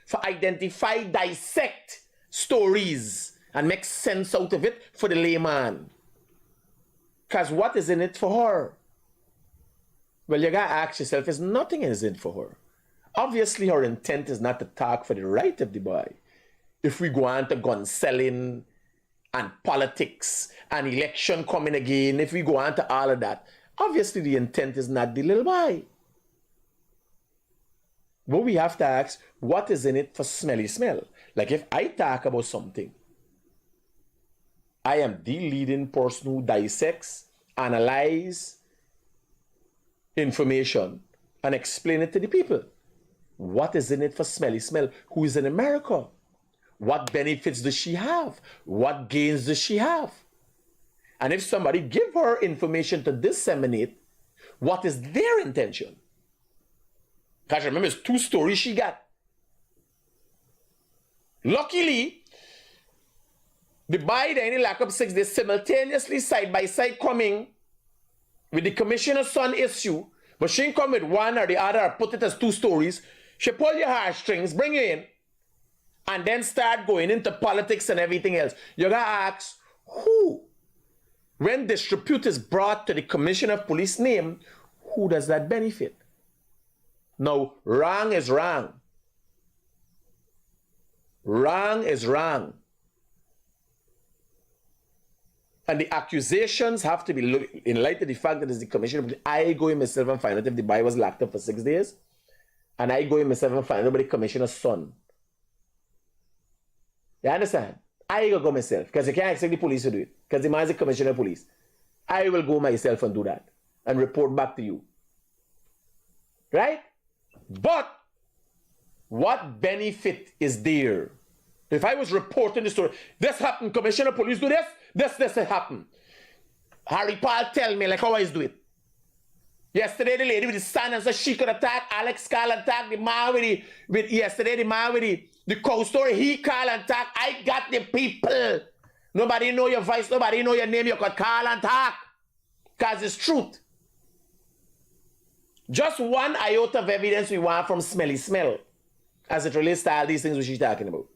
for identify, dissect stories and make sense out of it for the layman. Because what is in it for her? Well, you gotta ask yourself, is nothing is in it for her. Obviously, her intent is not to talk for the right of the boy. If we go on to gun selling and politics and election coming again, if we go on to all of that, obviously the intent is not the little boy. But we have to ask, what is in it for Smelly Smell? Like if I talk about something, I am the leading person who dissects, analyze information and explain it to the people. What is in it for Smelly Smell, who is in America? What benefits does she have? What gains does she have? And if somebody give her information to disseminate, what is their intention? Because remember, it's 2 stories she got. Luckily, the boy that only lock up 6 days simultaneously side by side coming with the commissioner's son issue, but she didn't come with one or the other or put it as 2 stories. She pull your heartstrings, bring you in, and then start going into politics and everything else. You gotta ask, who? When disrepute is brought to the Commissioner of Police name, who does that benefit? No, wrong is wrong. Wrong is wrong. And the accusations have to be, in light of the fact that it's the Commissioner, I go in myself and find out if the boy was locked up for 6 days, and I go in myself and find out about the Commissioner's son. You understand? I go myself, because you can't expect the police to do it, because the man is the Commissioner of Police. I will go myself and do that, and report back to you. Right? But, what benefit is there? If I was reporting the story, this happened, Commissioner of Police do this happened. Harry Paul tell me like how I do it. Yesterday the lady with the son and so she could attack, Alex call and attack the man with yesterday the man with the cold story, he call and attack. I got the people. Nobody know your voice, nobody know your name, you could call and attack. Because it's truth. Just one iota of evidence we want from Smelly Smell as it relates to all these things which she's talking about.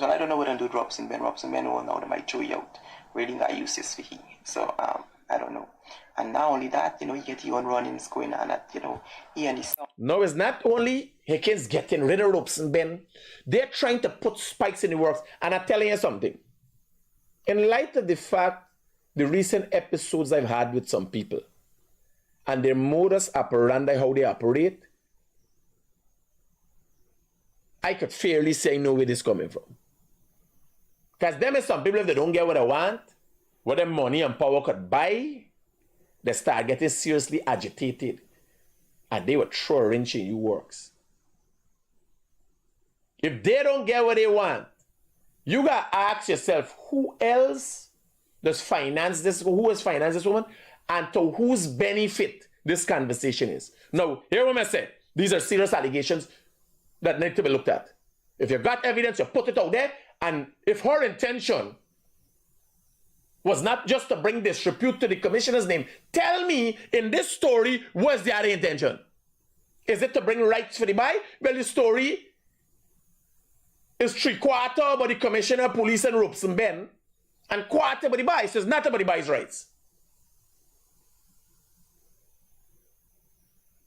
Well, I don't know what to do Robson Ben. Robson Ben will know they might throw you out. Really got useless for he. So I don't know. And not only that, you get your own runnings going on at, he and his son. No, it's not only Hickens getting rid of Robson Ben. They're trying to put spikes in the works. And I'm telling you something. In light of the fact, the recent episodes I've had with some people, and their modus operandi, how they operate, I could fairly say I know where this is coming from. Because them is some people, if they don't get what they want, what their money and power could buy, they start getting seriously agitated. And they will throw a wrench in your works. If they don't get what they want, you got to ask yourself, who else does finance this? Who has financed this woman? And to whose benefit this conversation is. Now, hear what I say. These are serious allegations that need to be looked at. If you've got evidence, you put it out there. And if her intention was not just to bring disrepute to the commissioner's name, tell me in this story, what's the other intention? Is it to bring rights for the boy? Well, the story is 3/4 about the commissioner, police, and ropes and Ben, and 1/4 about the boy. So it's not about the boy's rights.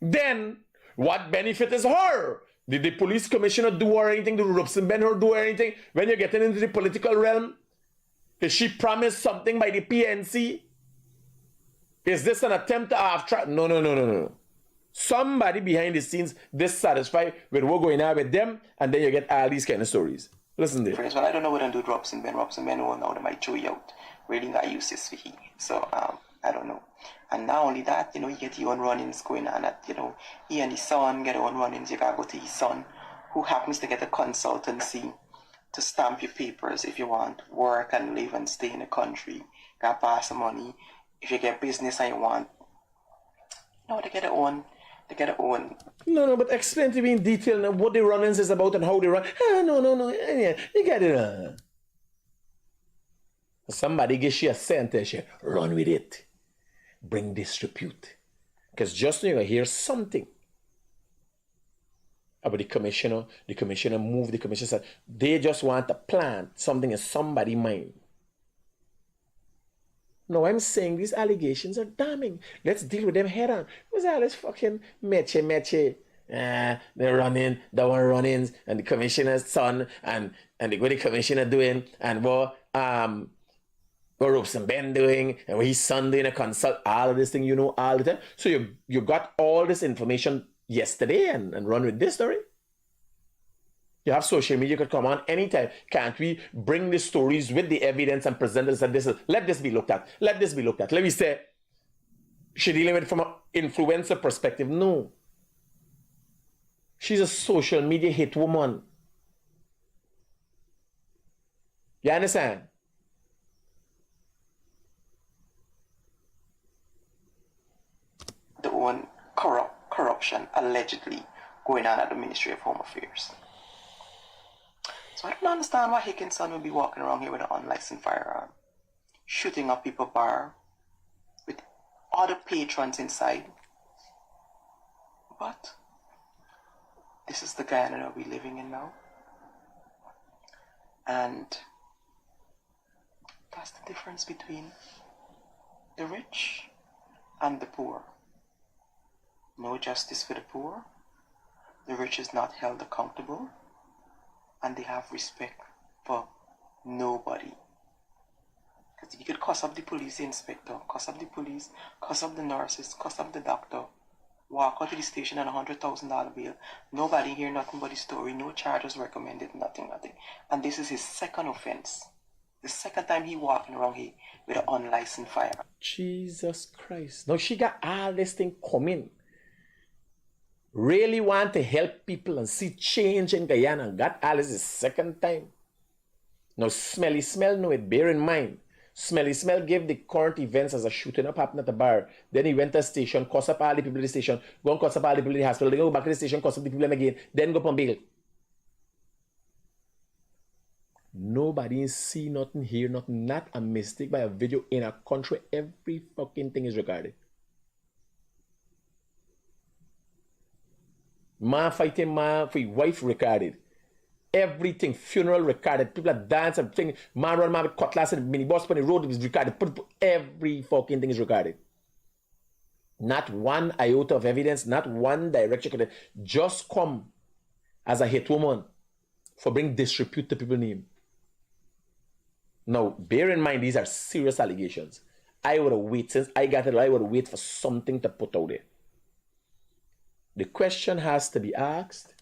Then, what benefit is her? Did the police commissioner do or anything? Did ropes and Ben her do anything? When you're getting into the political realm, did she promise something by the PNC? Is this an attempt to have track? No. Somebody behind the scenes dissatisfied with what's going on with them, and then you get all these kind of stories. Listen there. Well, I don't know what to do with Robson Ben. Robson Ben will now they might throw you out. Really got useless for he. So I don't know. And not only that, you get your own run-ins going on at, he and his son get their own run-ins. You gotta go to his son, who happens to get a consultancy to stamp your papers if you want work and live and stay in the country. Gotta pass the money. If you get business and you want, they get their own. They get their own. No, but explain to me in detail now what the run-ins is about and how they run. No. Yeah, you get it. Somebody gives you a sentence, run with it. Bring disrepute. Because just now you hear something about the commissioner moved, the commissioner said, they just want to plant something in somebody's mind. No, I'm saying these allegations are damning. Let's deal with them head on. What's all this fucking meche? They're running, the one run-ins, and the commissioner's son, and what the commissioner doing, and what Ropes and Ben doing, and what his son doing a consult, all of this thing, all the time. So you got all this information yesterday and run with this story? You have social media, could come on anytime. Can't we bring the stories with the evidence and present it and this? Let this be looked at. Let me say, she dealing with it from an influencer perspective. No. She's a social media hit woman. You understand? The one corruption allegedly going on at the Ministry of Home Affairs. So I don't understand why Hickinson will be walking around here with an unlicensed firearm, shooting up people's bar with other patrons inside. But this is the Guyana that we're living in now. And that's the difference between the rich and the poor. No justice for the poor. The rich is not held accountable. And they have respect for nobody. Because you could cuss up the police inspector, cuss up the police, cuss up the nurses, cuss up the doctor, walk out to the station on $100,000 bail. Nobody hear nothing but the story, no charges recommended, nothing. And this is his second offense. The second time he walking around here with an unlicensed firearm. Jesus Christ. Now she got all this thing coming. Really want to help people and see change in Guyana. Got all this the second time. Now Smelly Smell know it. Bear in mind. Smelly Smell gave the current events as a shooting up happened at the bar. Then he went to the station, cuss up all the people at the station, go and cuss up all the people in the hospital, then go back to the station, cuss up the people again, then go up on bail. Nobody see nothing, hear nothing, not a mistake by a video in a country. Every fucking thing is recorded. Man fighting man for his wife recorded. Everything, funeral recorded. People are dancing, thing. Man run man with cutlass and minibus on the road is recorded. Every fucking thing is recorded. Not one iota of evidence, not one direction. Just come as a hate woman for bring disrepute to people's name. Now, bear in mind, these are serious allegations. I would have waited, since I got it, I would have waited for something to put out there. The question has to be asked,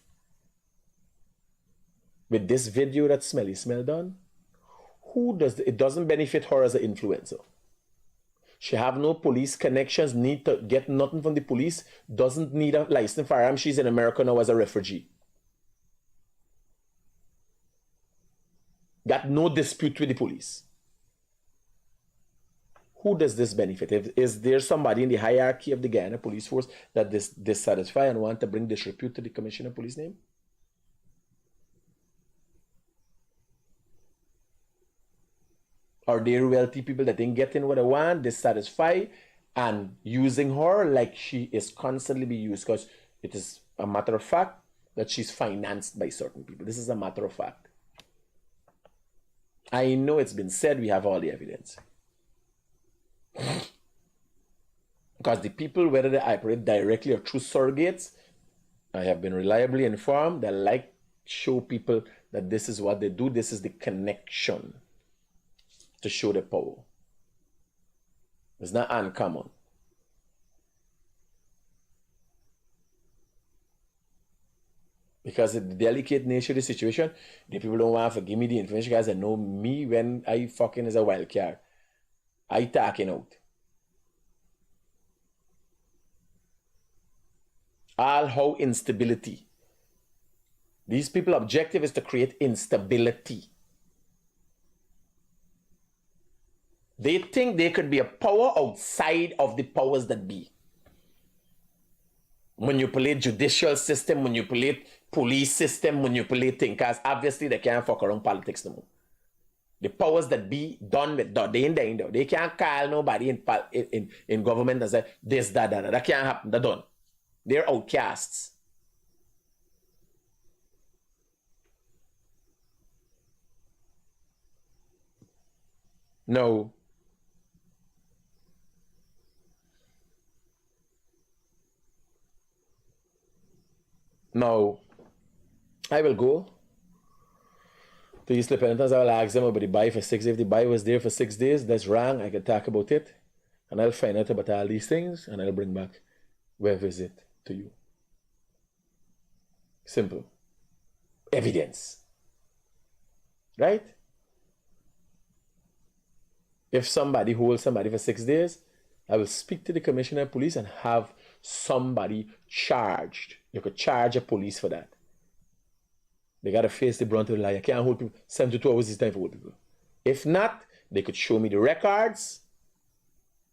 with this video that Smelly Smell done, It doesn't benefit her as an influencer. She have no police connections, need to get nothing from the police, doesn't need a license firearm. She's in America now as a refugee. Got no dispute with the police. Who does this benefit? Is there somebody in the hierarchy of the Guyana police force that dissatisfy and want to bring disrepute to the commissioner of police name? Are there wealthy people that ain't getting what they want, dissatisfied, and using her like she is constantly being used? Because it is a matter of fact that she's financed by certain people. This is a matter of fact. I know it's been said, we have all the evidence. Because the people, whether they operate directly or through surrogates, I have been reliably informed, they like show people that this is what they do, this is the connection to show the power. It's not uncommon. Because of the delicate nature of the situation, the people don't want to give me the information because they know me when I fucking is a wild card. I talking out. All how instability. These people' objective is to create instability. They think there could be a power outside of the powers that be. Manipulate judicial system, manipulate police system, manipulate things. Because obviously they can't fuck around politics no more. The powers that be done with that. They can't call nobody in government and say this, that. That can't happen. They're done. They're outcasts. No. Now, I will go to East Independence. I will ask them about the buy for 6 days. If the buy was there for 6 days, that's wrong. I can talk about it. And I'll find out about all these things. And I'll bring back where visit to you. Simple. Evidence. Right? If somebody holds somebody for 6 days, I will speak to the commissioner of police and have somebody charged. You could charge a police for that. They got to face the brunt of the lie. I can't hold people. 72 hours is time for hold people. If not, they could show me the records.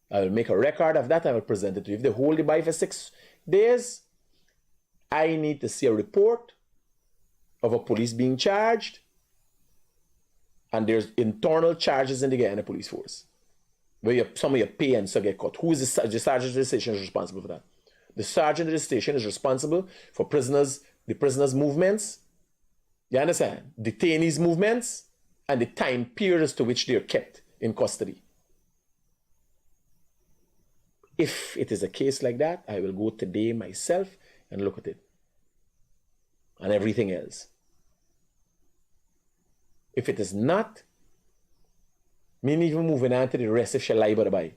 I will make a record of that. I will present it to you. If they hold the buy for 6 days, I need to see a report of a police being charged. And there's internal charges in the Guyana police force, where some of your pay and so get cut. Who is the sergeant of the station is responsible for that? The sergeant of the station is responsible for the prisoners' movements. You understand? Detainees' movements and the time periods to which they are kept in custody. If it is a case like that, I will go today myself and look at it. And everything else. If it is not, me even moving on to the rest if she lie by the by.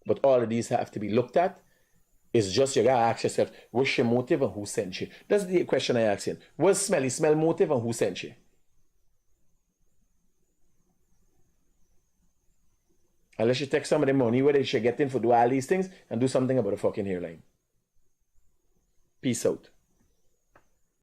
But all of these have to be looked at. It's just you gotta ask yourself, what's your motive and who sent you? That's the question I ask you. What's Smelly Smell motive and who sent you? Unless you take some of the money where they should get in for do all these things and do something about a fucking hairline. Peace out.